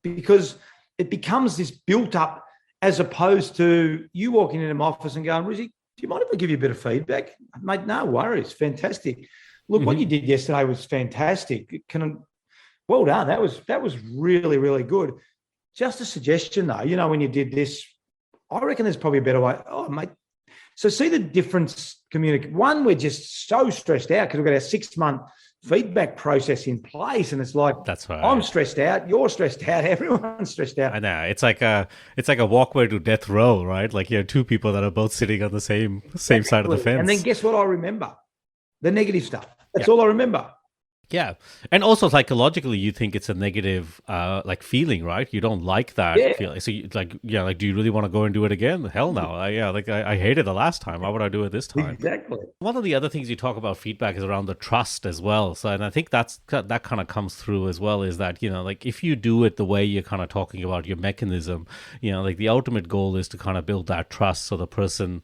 Because it becomes this built up as opposed to you walking into my office and going, Rizzy, do you mind if I give you a bit of feedback? Mate, no worries. Fantastic. Look, what you did yesterday was fantastic. Well done. That was really, really good. Just a suggestion, though. When you did this, I reckon there's probably a better way. Oh, mate. So see the difference. One, we're just so stressed out because we've got our 6-month feedback process in place, and it's like, that's right. I'm stressed out. You're stressed out. Everyone's stressed out. I know. It's like a walkway to death row, right? Like you have 2 people that are both sitting on the same side of the fence. And then guess what I remember? The negative stuff. That's all I remember. Yeah. And also psychologically, you think it's a negative feeling, right? You don't like that feeling. So do you really want to go and do it again? Hell no. I hated it the last time. Why would I do it this time? Exactly. One of the other things you talk about feedback is around the trust as well. So, and I think that kind of comes through as well, is that, if you do it the way you're kind of talking about your mechanism, the ultimate goal is to kind of build that trust so the person,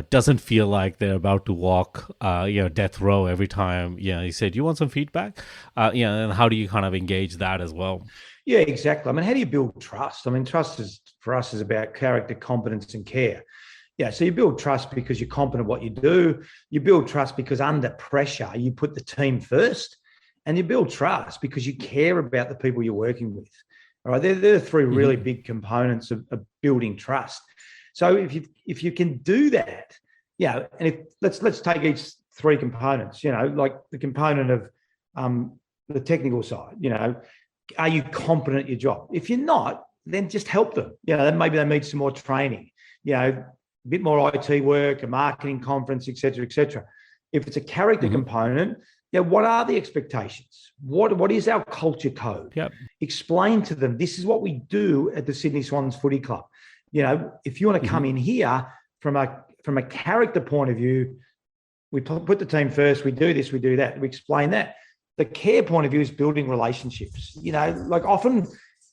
doesn't feel like they're about to walk, death row every time, you say, do you want some feedback? And how do you kind of engage that as well? Yeah, exactly. I mean, how do you build trust? I mean, trust for us is about character, competence, and care. Yeah, so you build trust because you're competent at what you do. You build trust because under pressure, you put the team first. And you build trust because you care about the people you're working with. All right, they're the three really big components of building trust. So if you can do that, and if let's take each three components, like the component of the technical side, are you competent at your job? If you're not, then just help them. Then maybe they need some more training, a bit more IT work, a marketing conference, et cetera, et cetera. If it's a character component, what are the expectations? What is our culture code? Yep. Explain to them, this is what we do at the Sydney Swans Footy Club. If you want to come in here from a character point of view, we put the team first, we do this, we do that, we explain that. The care point of view is building relationships. Like often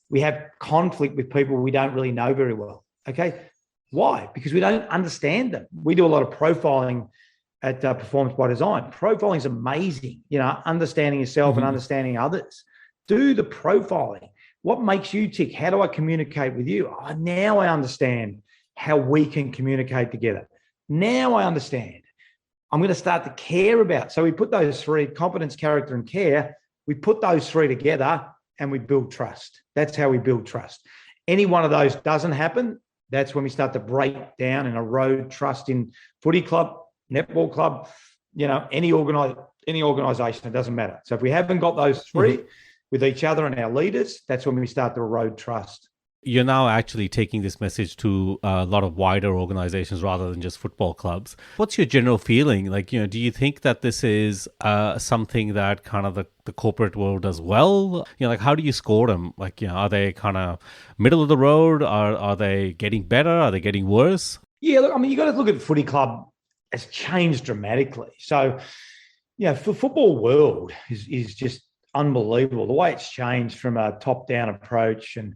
we have conflict with people we don't really know very well. Okay. Why? Because we don't understand them. We do a lot of profiling at Performance by Design. Profiling is amazing, understanding yourself and understanding others. Do the profiling. What makes you tick? How do I communicate with you? Oh, now I understand how we can communicate together. Now I understand. I'm going to start to care about. So we put those three, competence, character, and care, we put those three together and we build trust. That's how we build trust. Any one of those doesn't happen, that's when we start to break down and erode trust in footy club, netball club, any organisation, it doesn't matter. So if we haven't got those three with each other and our leaders, that's when we start to erode trust. You're now actually taking this message to a lot of wider organizations rather than just football clubs. What's your general feeling? Like, do you think that this is something that kind of the corporate world does well? Like, how do you score them? Like, are they kind of middle of the road? Are they getting better? Are they getting worse? Yeah, look, I mean, you got to look at the footy club has changed dramatically. So, for football world is just unbelievable. The way it's changed from a top-down approach and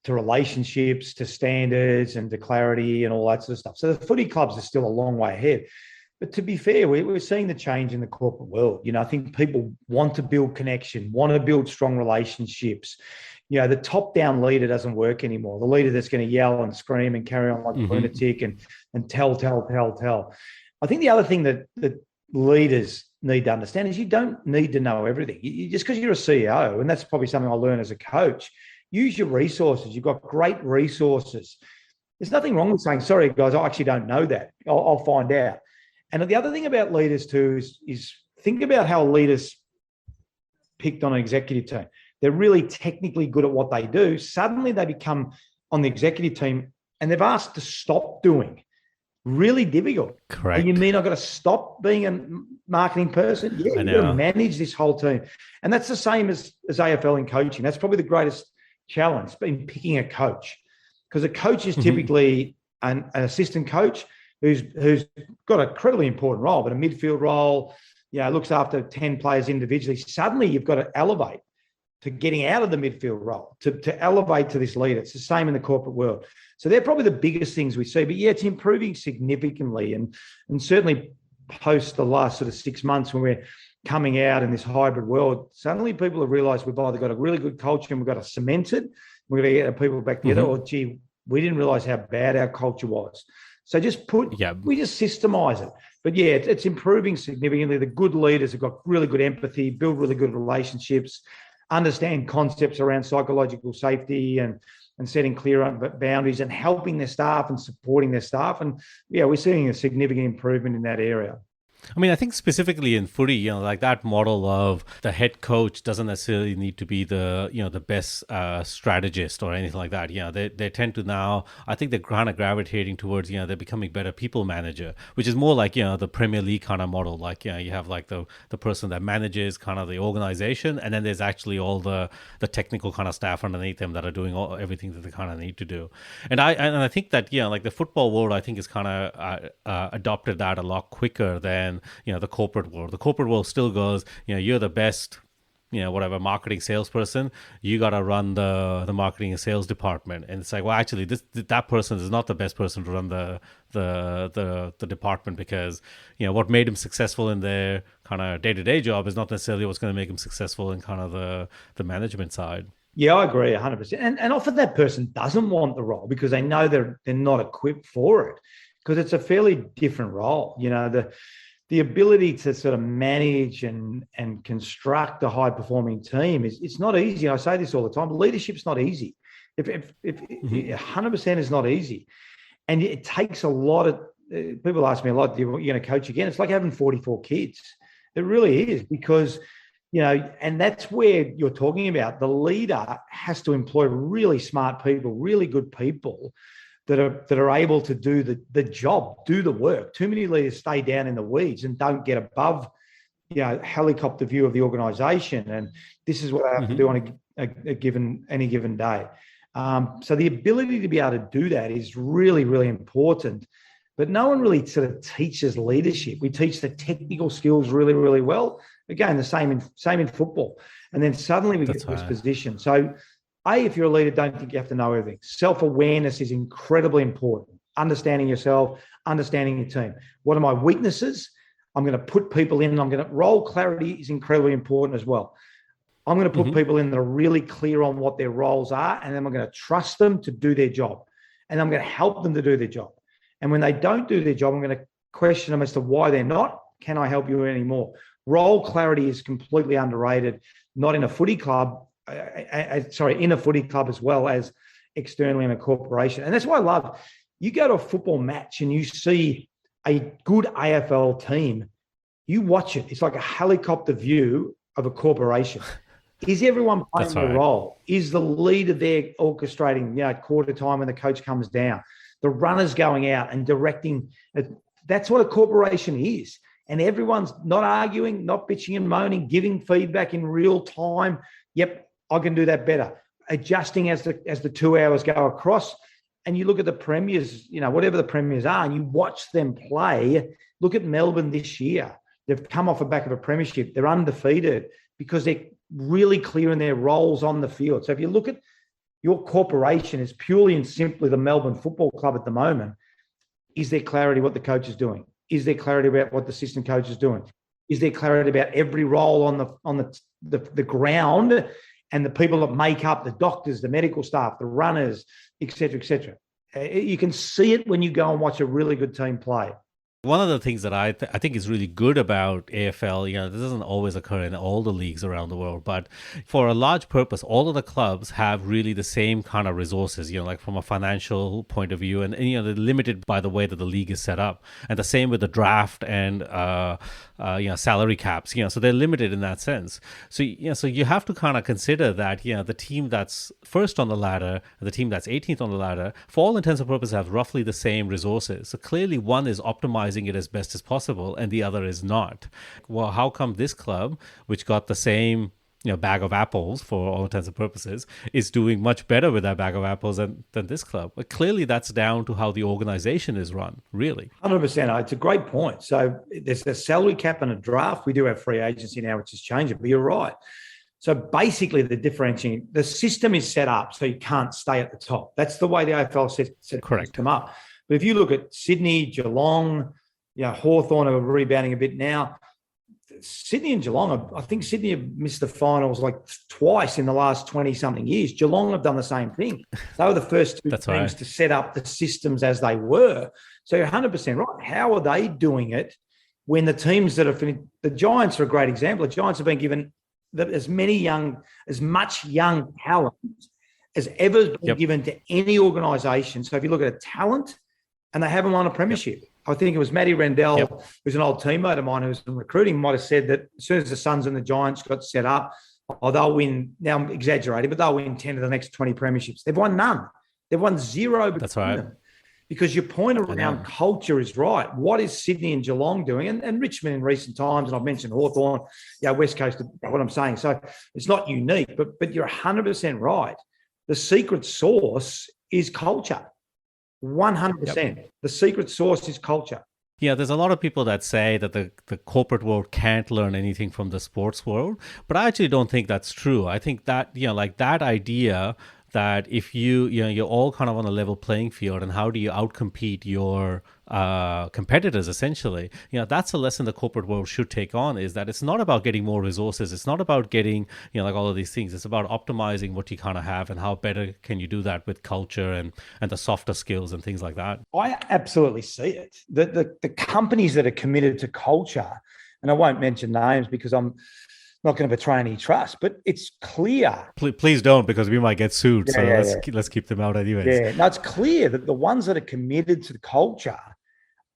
to relationships, to standards and to clarity and all that sort of stuff. So the footy clubs are still a long way ahead. But to be fair, we're seeing the change in the corporate world. I think people want to build connection, want to build strong relationships. The top-down leader doesn't work anymore. The leader that's going to yell and scream and carry on like a lunatic and tell. I think the other thing that leaders need to understand is you don't need to know everything. Just because you're a CEO, and that's probably something I learned as a coach, use your resources. You've got great resources. There's nothing wrong with saying, sorry, guys, I actually don't know that. I'll find out. And the other thing about leaders too is think about how leaders picked on an executive team. They're really technically good at what they do. Suddenly they become on the executive team and they've asked to stop doing. Really difficult. Correct. You mean I've got to stop being a marketing person? Yeah, you've got to manage this whole team. And that's the same as AFL in coaching. That's probably the greatest challenge in picking a coach, because a coach is typically an assistant coach who's got a incredibly important role, but a midfield role, looks after 10 players individually. Suddenly you've got to elevate to getting out of the midfield role, to elevate to this leader. It's the same in the corporate world. So they're probably the biggest things we see. But yeah, it's improving significantly. And certainly post the last sort of 6 months when we're coming out in this hybrid world, suddenly people have realised we've either got a really good culture and we've got to cement it, we're going to get our people back together, or gee, we didn't realise how bad our culture was. So we just systemize it. But yeah, it's improving significantly. The good leaders have got really good empathy, build really good relationships, understand concepts around psychological safety and setting clear boundaries and helping their staff and supporting their staff. And yeah, we're seeing a significant improvement in that area. I mean, I think specifically in footy, like that model of the head coach doesn't necessarily need to be the best strategist or anything like that. They tend to now, I think they're kind of gravitating towards, they're becoming better people manager, which is more like, the Premier League kind of model. Like, you have like the person that manages kind of the organization, and then there's actually all the technical kind of staff underneath them that are doing everything that they kind of need to do. And I think that, like the football world, I think is kind of adopted that a lot quicker than the corporate world. The corporate world still goes, you're the best, marketing salesperson. You got to run the marketing and sales department. And it's like, well, actually, that person is not the best person to run the department, because what made him successful in their kind of day-to-day job is not necessarily what's going to make him successful in kind of the management side. Yeah, I agree 100%. And often that person doesn't want the role because they know they're not equipped for it. because it's a fairly different role. The ability to sort of manage and construct a high performing team it's not easy. I say this all the time. Leadership's not easy. If 100% is not easy, and it takes a lot of people ask me a lot. You're going to coach again? It's like having 44 kids. It really is, because and that's where you're talking about. The leader has to employ really smart people, really good people that are able to do the job, do the work. Too many leaders stay down in the weeds and don't get above, helicopter view of the organisation. And this is what I have to do on any given day. So the ability to be able to do that is really, really important. But no one really sort of teaches leadership. We teach the technical skills really, really well. Again, the same in football. And then suddenly we get to this position. So, if you're a leader, don't think you have to know everything. Self-awareness is incredibly important. Understanding yourself, understanding your team. What are my weaknesses? I'm going to put people in. Role clarity is incredibly important as well. I'm going to put people in that are really clear on what their roles are, and then I'm going to trust them to do their job. And I'm going to help them to do their job. And when they don't do their job, I'm going to question them as to why they're not. Can I help you anymore? Role clarity is completely underrated, not in a footy club, in a footy club as well as externally in a corporation. And that's why I love, you go to a football match and you see a good AFL team, you watch it. It's like a helicopter view of a corporation. Is everyone playing their role? Is the leader there orchestrating, quarter time when the coach comes down? The runners going out and directing. That's what a corporation is. And everyone's not arguing, not bitching and moaning, giving feedback in real time. Yep, I can do that better. Adjusting as the 2 hours go across. And you look at the premiers, whatever the premiers are, and you watch them play. Look at Melbourne this year. They've come off the back of a premiership. They're undefeated because they're really clear in their roles on the field. So if you look at your corporation is purely and simply the Melbourne Football Club at the moment, is there clarity what the coach is doing? Is there clarity about what the assistant coach is doing? Is there clarity about every role on the ground and the people that make up the doctors, the medical staff, the runners, et cetera, et cetera? You can see it when you go and watch a really good team play. One of the things that I think is really good about AFL, this doesn't always occur in all the leagues around the world, but for a large purpose, all of the clubs have really the same kind of resources, like from a financial point of view, and they're limited by the way that the league is set up. And the same with the draft and, salary caps, so they're limited in that sense. So you have to kind of consider that, the team that's first on the ladder and the team that's 18th on the ladder, for all intents and purposes, have roughly the same resources. So clearly one is optimizing it as best as possible and the other is not. Well, how come this club, which got the same bag of apples for all intents and purposes, is doing much better with that bag of apples than this club? But clearly that's down to how the organization is run, really. 100%. It's a great point. So there's a salary cap and a draft. We do have free agency now, which is changing, but you're right. So basically the system is set up so you can't stay at the top. That's the way the AFL set them up. But if you look at Sydney, Geelong, Hawthorn are rebounding a bit now. Sydney and Geelong, I think Sydney have missed the finals like twice in the last 20-something years. Geelong have done the same thing. They were the first two teams to set up the systems as they were. So you're 100% right. How are they doing it when the teams that are finished? The Giants are a great example. The Giants have been given as much young talent as ever been given to any organisation. So if you look at a talent, and they haven't won a premiership. I think it was Matty Rendell, who's an old teammate of mine who's in recruiting, might have said that as soon as the Suns and the Giants got set up, they'll win, now I'm exaggerating, but they'll win 10 of the next 20 premierships. They've won none. They've won zero. That's right. Them. Because your point around culture is right. What is Sydney and Geelong doing? And Richmond in recent times, and I've mentioned Hawthorn, West Coast, what I'm saying. So it's not unique, but you're 100% right. The secret sauce is culture. 100%. The secret sauce is culture. Yeah, there's a lot of people that say that the corporate world can't learn anything from the sports world, but I actually don't think that's true. I think that, that idea that if you're all kind of on a level playing field, and how do you outcompete your competitors essentially? That's a lesson the corporate world should take on, is that it's not about getting more resources. It's not about getting, like all of these things. It's about optimizing what you kind of have and how better can you do that with culture and the softer skills and things like that. I absolutely see it. The companies that are committed to culture, and I won't mention names because I'm not going to betray any trust, but it's clear. Please don't, because we might get sued. Let's keep them out anyways. Yeah, no, it's clear that the ones that are committed to the culture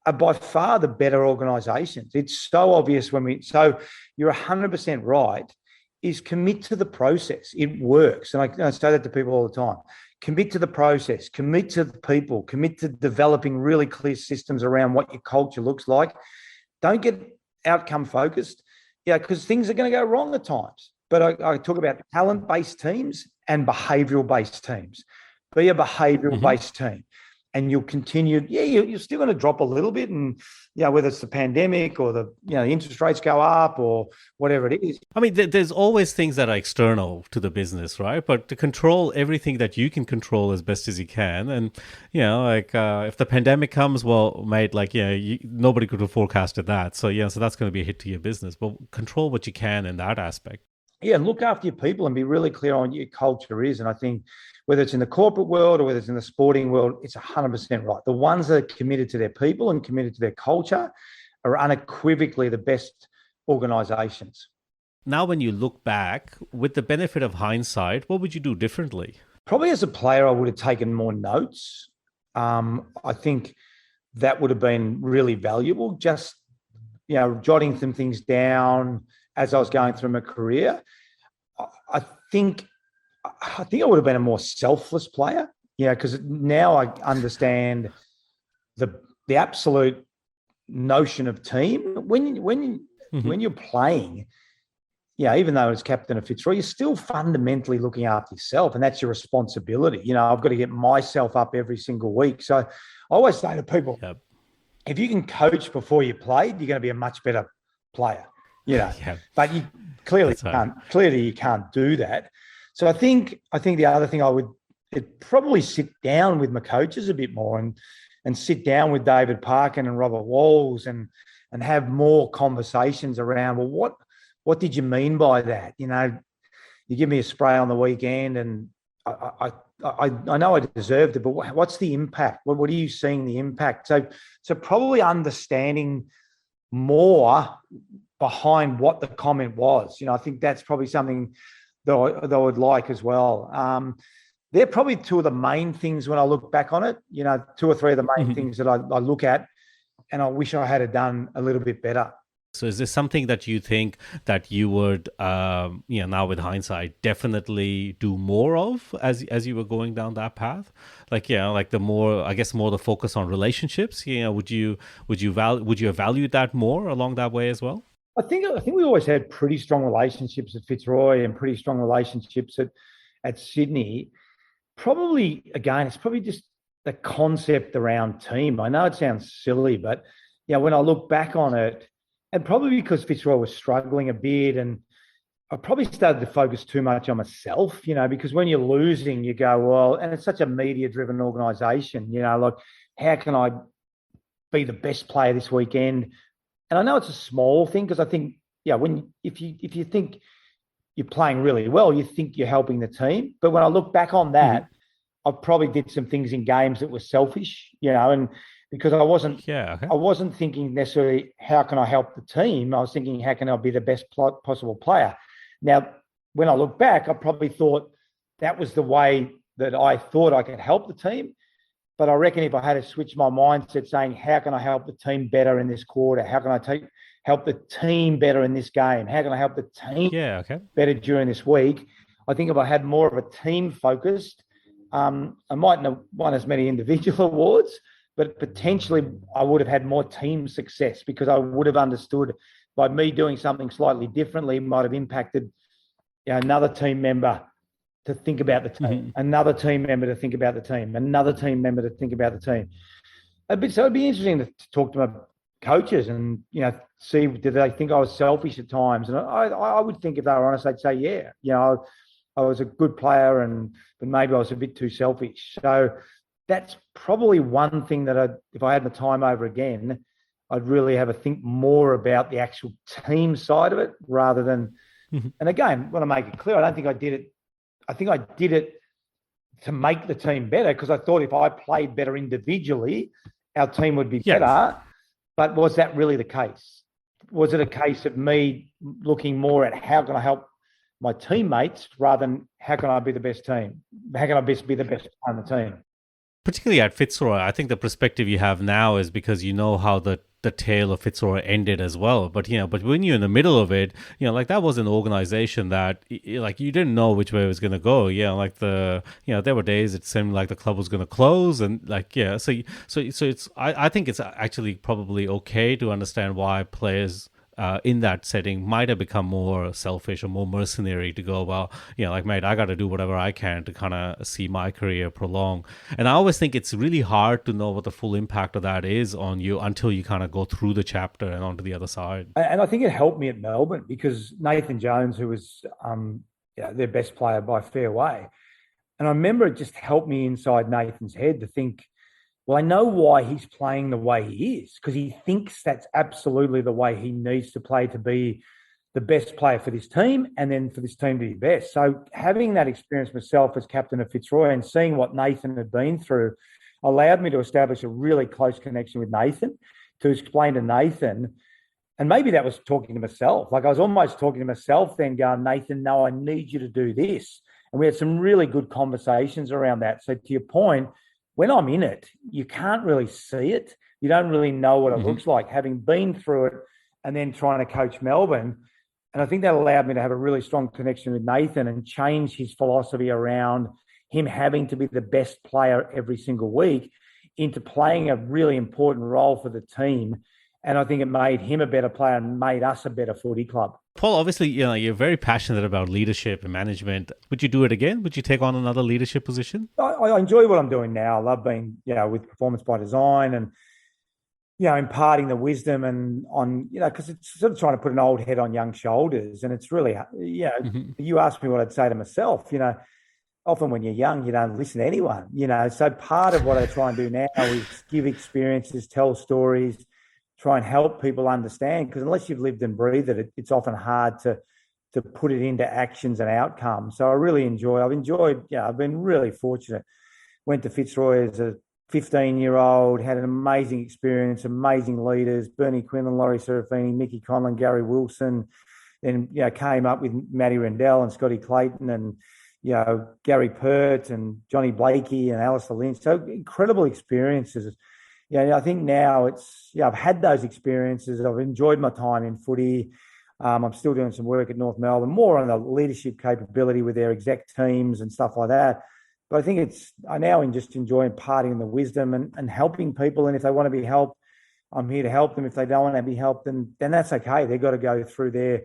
are by far the better organisations. It's so obvious so you're 100% right, is commit to the process. It works. And I say that to people all the time. Commit to the process, commit to the people, commit to developing really clear systems around what your culture looks like. Don't get outcome focused, because things are going to go wrong at times. But I talk about talent-based teams and behavioural-based teams. Be a behavioural-based team, and you'll continue. You're still going to drop a little bit, and whether it's the pandemic or the interest rates go up or whatever it is. I mean, there's always things that are external to the business, right? But to control everything that you can control as best as you can, and if the pandemic comes, well, mate, nobody could have forecasted that. So so that's going to be a hit to your business. But control what you can in that aspect. Yeah, look after your people and be really clear on what your culture is. And I think whether it's in the corporate world or whether it's in the sporting world, it's 100% right. The ones that are committed to their people and committed to their culture are unequivocally the best organisations. Now, when you look back, with the benefit of hindsight, what would you do differently? Probably as a player, I would have taken more notes. I think that would have been really valuable, just, jotting some things down as I was going through my career. I think I would have been a more selfless player, because now I understand the absolute notion of team. When you're playing, even though as captain of Fitzroy, you're still fundamentally looking after yourself, and that's your responsibility. I've got to get myself up every single week. So I always say to people, if you can coach before you played, you're going to be a much better player. But you clearly can't do that. So I think the other thing I would probably sit down with my coaches a bit more and sit down with David Parkin and Robert Walls and have more conversations around, well, what did you mean by that? You give me a spray on the weekend and I know I deserved it, but what's the impact? What are you seeing the impact? So probably understanding more behind what the comment was. I think that's probably something that I would like as well. They're probably two of the main things when I look back on it, two or three of the main things that I look at, and I wish I had done a little bit better. So is this something that you think that you would, now with hindsight, definitely do more of as you were going down that path? The more the focus on relationships. Would you have valued that more along that way as well? I think we always had pretty strong relationships at Fitzroy and pretty strong relationships at Sydney. Probably, again, it's probably just the concept around team. I know it sounds silly, but when I look back on it, and probably because Fitzroy was struggling a bit, and I probably started to focus too much on myself, because when you're losing, you go, well, and it's such a media-driven organisation, how can I be the best player this weekend? And I know it's a small thing, because I think, if you think you're playing really well, you think you're helping the team. But when I look back on that, I probably did some things in games that were selfish, and because I wasn't thinking necessarily how can I help the team. I was thinking how can I be the best possible player. Now, when I look back, I probably thought that was the way that I thought I could help the team. But I reckon if I had to switch my mindset saying, how can I help the team better in this quarter? How can I help the team better in this game? How can I help the team better during this week? I think if I had more of a team focused, I mightn't have won as many individual awards, but potentially I would have had more team success, because I would have understood by me doing something slightly differently might have impacted another team member to think about the team, another team member to think about the team, another team member to think about the team. So it'd be interesting to talk to my coaches and, see, did they think I was selfish at times? And I would think if they were honest, they'd say, yeah. I was a good player, but maybe I was a bit too selfish. So that's probably one thing that if I had my time over again, I'd really have a think more about the actual team side of it rather than. Mm-hmm. And again, I want to make it clear, I don't think I did it. I think I did it to make the team better because I thought if I played better individually, our team would be better. But was that really the case? Was it a case of me looking more at how can I help my teammates rather than how can I be the best team? How can I best be the best on the team? Particularly at Fitzroy, I think the perspective you have now is because you know how the tale of Fitzroy ended as well. But but when you're in the middle of it, like that was an organization that like you didn't know which way it was going to go. Like there were days it seemed like the club was going to close, and so it's I think it's actually probably okay to understand why players in that setting might have become more selfish or more mercenary to go, well, like, mate, I got to do whatever I can to kind of see my career prolong. And I always think it's really hard to know what the full impact of that is on you until you kind of go through the chapter and onto the other side. And I think it helped me at Melbourne because Nathan Jones, who was their best player by fair way, and I remember it just helped me inside Nathan's head to think, well, I know why he's playing the way he is because he thinks that's absolutely the way he needs to play to be the best player for this team and then for this team to be best. So having that experience myself as captain of Fitzroy and seeing what Nathan had been through allowed me to establish a really close connection with Nathan, to explain to Nathan, and maybe that was talking to myself. Like I was almost talking to myself then going, Nathan, no, I need you to do this. And we had some really good conversations around that. So to your point, when I'm in it, you can't really see it. You don't really know what it looks like, having been through it and then trying to coach Melbourne. And I think that allowed me to have a really strong connection with Nathan and change his philosophy around him having to be the best player every single week into playing a really important role for the team. And I think it made him a better player and made us a better footy club. Paul, obviously, you're very passionate about leadership and management. Would you do it again? Would you take on another leadership position? I enjoy what I'm doing now. I love being, with Performance by Design and, imparting the wisdom and on, because it's sort of trying to put an old head on young shoulders. And it's really, you asked me what I'd say to myself, often when you're young, you don't listen to anyone, So part of what I try and do now is give experiences, tell stories, try and help people understand, because unless you've lived and breathed it, it's often hard to put it into actions and outcomes. So I've enjoyed, I've been really fortunate. Went to Fitzroy as a 15-year-old, had an amazing experience, amazing leaders, Bernie Quinlan, Laurie Serafini, Mickey Conlon, Gary Wilson, then, came up with Matty Rendell and Scotty Clayton and, Gary Pert and Johnny Blakey and Alistair Lynch. So incredible experiences. I think now I've had those experiences. I've enjoyed my time in footy. I'm still doing some work at North Melbourne, more on the leadership capability with their exec teams and stuff like that. But I think I now just enjoy imparting the wisdom and helping people. And if they want to be helped, I'm here to help them. If they don't want to be helped, then that's okay. They've got to go through their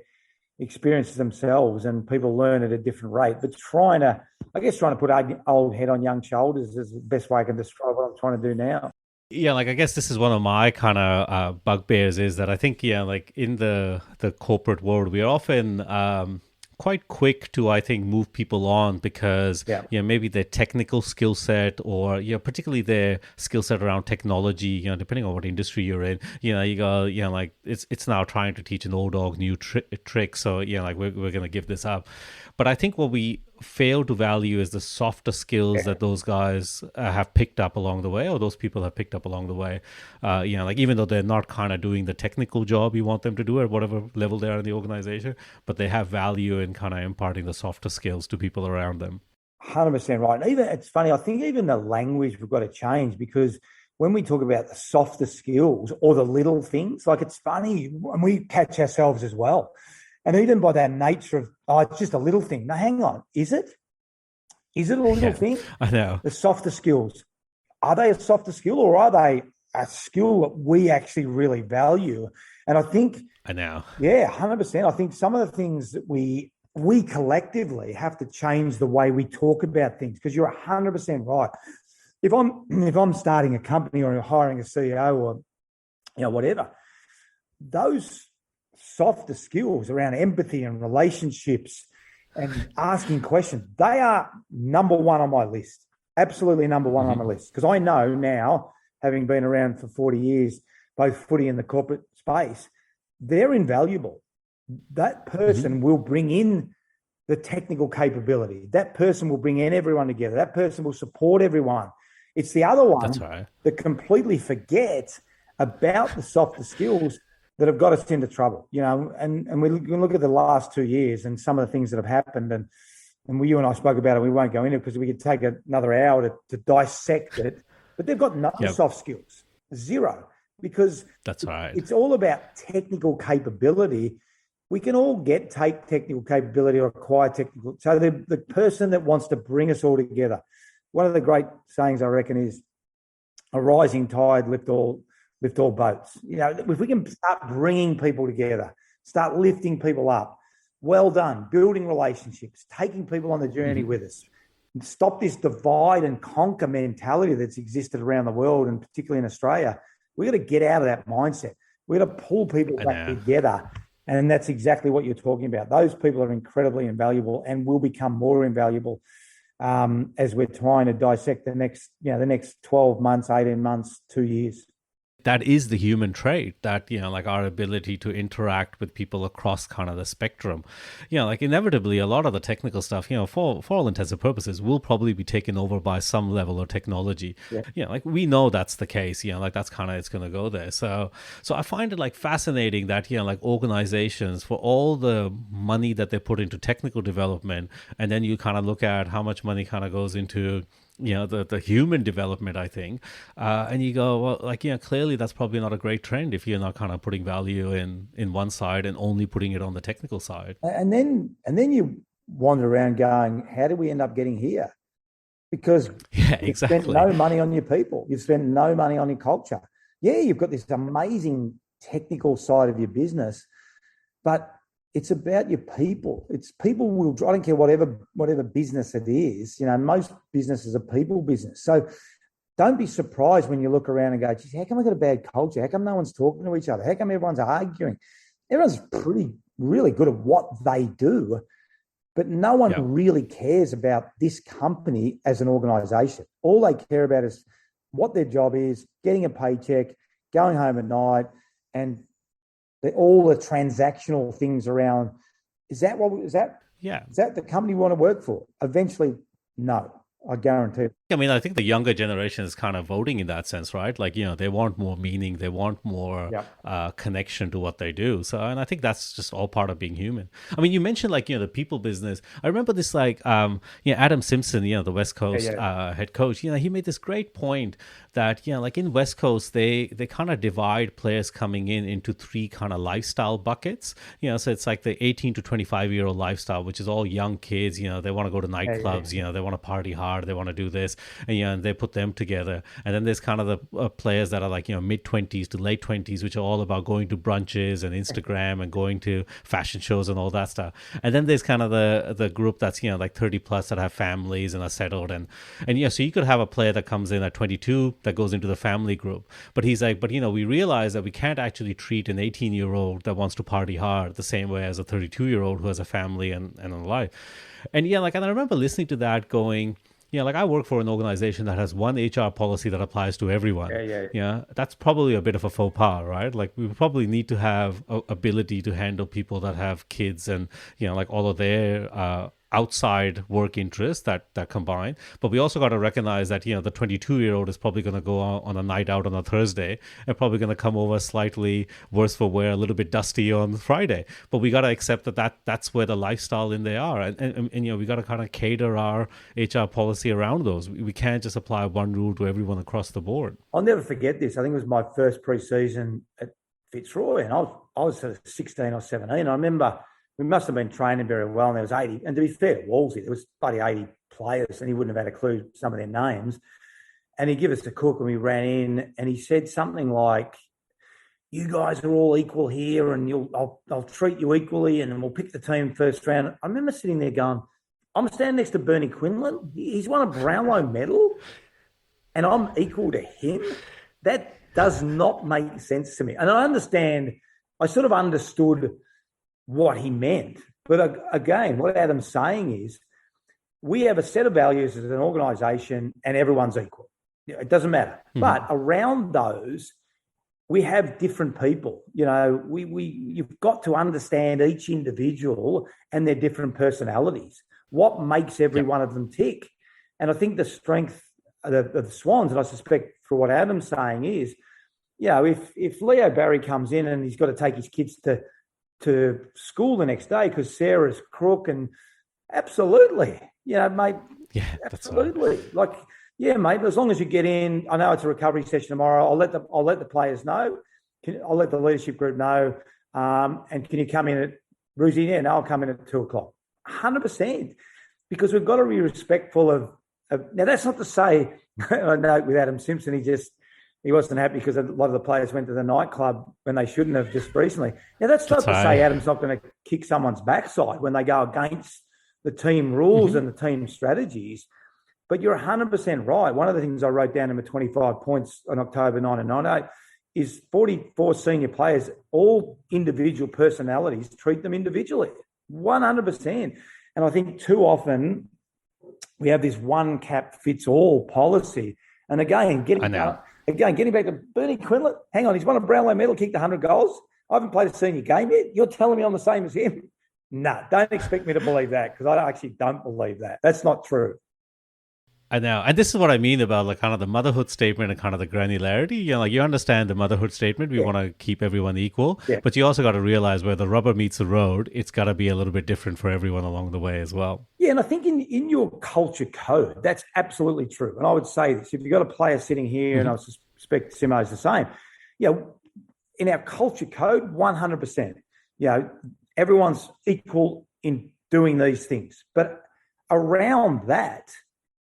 experiences themselves, and people learn at a different rate. But trying to put an old head on young shoulders is the best way I can describe what I'm trying to do now. Yeah, like I guess this is one of my kind of bugbears is that I think, like in the corporate world, we are often quite quick to, I think, move people on because, maybe their technical skill set or, particularly their skill set around technology, depending on what industry you're in, you go, like it's now trying to teach an old dog new trick. So, like we're going to give this up. But I think what we fail to value is the softer skills that those guys have picked up along the way, or those people have picked up along the way. Like even though they're not kind of doing the technical job you want them to do at whatever level they are in the organization, but they have value in kind of imparting the softer skills to people around them. 100% right. And even it's funny, I think even the language we've got to change, because when we talk about the softer skills or the little things, like it's funny, and we catch ourselves as well. And even by that nature of, it's just a little thing. Now, hang on. Is it? Is it a little thing? I know. The softer skills. Are they a softer skill, or are they a skill that we actually really value? And I think... I know. Yeah, 100%. I think some of the things that we collectively have to change the way we talk about things, because you're 100% right. If I'm starting a company or hiring a CEO or, whatever, those softer skills around empathy and relationships, and asking questions. They are number one on my list. Absolutely number one on my list. Because I know now, having been around for 40 years, both footy and the corporate space, they're invaluable. That person will bring in the technical capability. That person will bring in everyone together. That person will support everyone. It's the other one that completely forgets about the softer skills that have got us into trouble, and we look at the last 2 years and some of the things that have happened, and you and I spoke about it. We won't go into it because we could take another hour to dissect it, but they've got no soft skills, zero, because it's all about technical capability. We can all take technical capability or acquire technical. So the person that wants to bring us all together, one of the great sayings I reckon is, a rising tide lift all boats. If we can start bringing people together, start lifting people up, well done, building relationships, taking people on the journey with us, and stop this divide and conquer mentality that's existed around the world, and particularly in Australia. We've got to get out of that mindset. We've got to pull people back together. And that's exactly what you're talking about. Those people are incredibly invaluable and will become more invaluable as we're trying to dissect the next 12 months, 18 months, 2 years. That is the human trait, that, like our ability to interact with people across kind of the spectrum. Like inevitably a lot of the technical stuff, for all intents and purposes, will probably be taken over by some level of technology. Like we know that's the case, like that's kind of, it's going to go there. So I find it like fascinating that, like organizations, for all the money that they put into technical development, and then you kind of look at how much money kind of goes into the human development, I think, and you go, well, like, clearly that's probably not a great trend if you're not kind of putting value in one side and only putting it on the technical side. And then you wander around going, how did we end up getting here? Because you've spent no money on your people, you've spent no money on your culture. You've got this amazing technical side of your business, but it's about your people. It's people will. I don't care whatever business it is. Most businesses are people business. So don't be surprised when you look around and go, geez, how come we got a bad culture? How come no one's talking to each other? How come everyone's arguing? Everyone's really good at what they do, but no one really cares about this company as an organization. All they care about is what their job is, getting a paycheck, going home at night, and all the transactional things around. Is that the company we want to work for? Eventually, no. I guarantee. I mean, I think the younger generation is kind of voting in that sense, right? Like, they want more meaning, they want more connection to what they do. So, and I think that's just all part of being human. I mean, you mentioned like, the people business. I remember this like, Adam Simpson, the West Coast head coach, he made this great point that, like in West Coast, they kind of divide players coming in into three kind of lifestyle buckets. So it's like the 18 to 25-year-old lifestyle, which is all young kids, they want to go to nightclubs, they want to party hard, they want to do this, and they put them together. And then there's kind of the players that are like mid-20s to late 20s, which are all about going to brunches and Instagram and going to fashion shows and all that stuff. And then there's kind of the group that's like 30 plus that have families and are settled, and so you could have a player that comes in at 22 that goes into the family group, but he's like, but we realize that we can't actually treat an 18-year-old that wants to party hard the same way as a 32-year-old who has a family and a life. And and I remember listening to that going, like I work for an organization that has one HR policy that applies to everyone. That's probably a bit of a faux pas, right? Like we probably need to have a ability to handle people that have kids and, like all of their outside work interests that combine. But we also got to recognize that, the 22-year-old is probably going to go on a night out on a Thursday and probably going to come over slightly worse for wear, a little bit dusty on Friday. But we got to accept that's where the lifestyle in they are. And we got to kind of cater our HR policy around those. We can't just apply one rule to everyone across the board. I'll never forget this. I think it was my first pre-season at Fitzroy, and I was sort of 16 or 17. I remember we must have been training very well, and there was 80. And to be fair to Wolsey, there was bloody 80 players, and he wouldn't have had a clue some of their names. And he'd give us a cook, and we ran in, and he said something like, "You guys are all equal here, and I'll treat you equally, and we'll pick the team first round." I remember sitting there going, "I'm standing next to Bernie Quinlan. He's won a Brownlow medal, and I'm equal to him. That does not make sense to me." And I sort of understood what he meant. But again, what Adam's saying is we have a set of values as an organisation and everyone's equal. It doesn't matter. But around those, we have different people. You've got to understand each individual and their different personalities. What makes every one of them tick? And I think the strength of the Swans, and I suspect for what Adam's saying is, if Leo Barry comes in and he's got to take his kids to school the next day because Sarah's crook, and absolutely, mate. Yeah, absolutely. That's right. Yeah, mate. As long as you get in, I know it's a recovery session tomorrow. I'll let the players know. I'll let the leadership group know. And can you come in at Roosy? Yeah, no, I'll come in at 2:00. 100%, because we've got to be respectful of. Now, that's not to say. I know with Adam Simpson, he wasn't happy because a lot of the players went to the nightclub when they shouldn't have just recently. Now, that's not to say Adam's not going to kick someone's backside when they go against the team rules and the team strategies. But you're 100% right. One of the things I wrote down in my 25 points on October 1998 is 44 senior players, all individual personalities, treat them individually, 100%. And I think too often we have this one cap fits all policy. And again, getting back to Bernie Quinlan, hang on, he's won a Brownlow medal, kicked 100 goals. I haven't played a senior game yet. You're telling me I'm the same as him? No, don't expect me to believe that, because I actually don't believe that. That's not true. I know. And this is what I mean about kind of the motherhood statement and kind of the granularity. You understand the motherhood statement. We want to keep everyone equal. Yeah. But you also got to realize where the rubber meets the road, it's got to be a little bit different for everyone along the way as well. Yeah, and I think in your culture code, that's absolutely true. And I would say this, if you've got a player sitting here, and I suspect Simo's the same, in our culture code, 100%, everyone's equal in doing these things. But around that,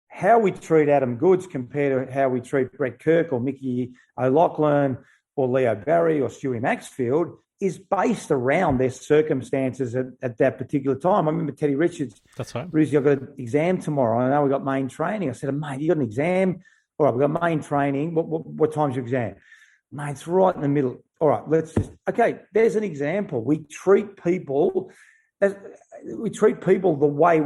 how we treat Adam Goods compared to how we treat Brett Kirk or Mickey O'Loughlin or Leo Barry or Stewie Maxfield is based around their circumstances at that particular time. I remember Teddy Richards. That's right. Ruzy, I've got an exam tomorrow. I know we've got main training. I said, mate, you got an exam? All right, we've got main training. What time's your exam? Mate, it's right in the middle. All right, there's an example. We treat people the way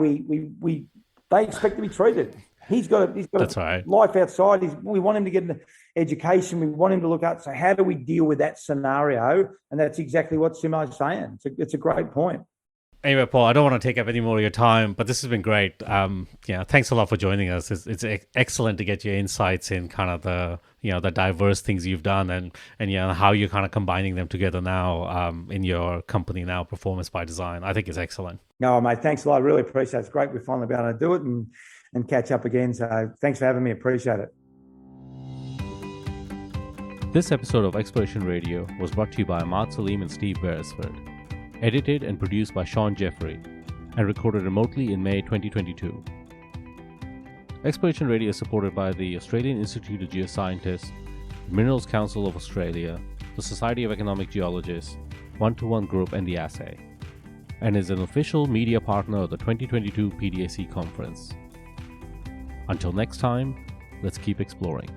they expect to be treated. He's got That's right. Life outside. We want him to get an education. We want him to look up. So how do we deal with that scenario? And that's exactly what Simo's saying. It's a great point. Anyway, Paul, I don't want to take up any more of your time, but this has been great. Thanks a lot for joining us. It's excellent to get your insights in kind of the diverse things you've done and how you're kind of combining them together now in your company now, Performance by Design. I think it's excellent. No, mate, thanks a lot. I really appreciate it. It's great we've finally been able to do it and catch up again. So thanks for having me. Appreciate it. This episode of Exploration Radio was brought to you by Ahmad Salim and Steve Beresford. Edited and produced by Sean Jeffrey, and recorded remotely in May 2022. Exploration Radio is supported by the Australian Institute of Geoscientists, the Minerals Council of Australia, the Society of Economic Geologists, 121 Group, and the Assay, and is an official media partner of the 2022 PDAC conference. Until next time, let's keep exploring.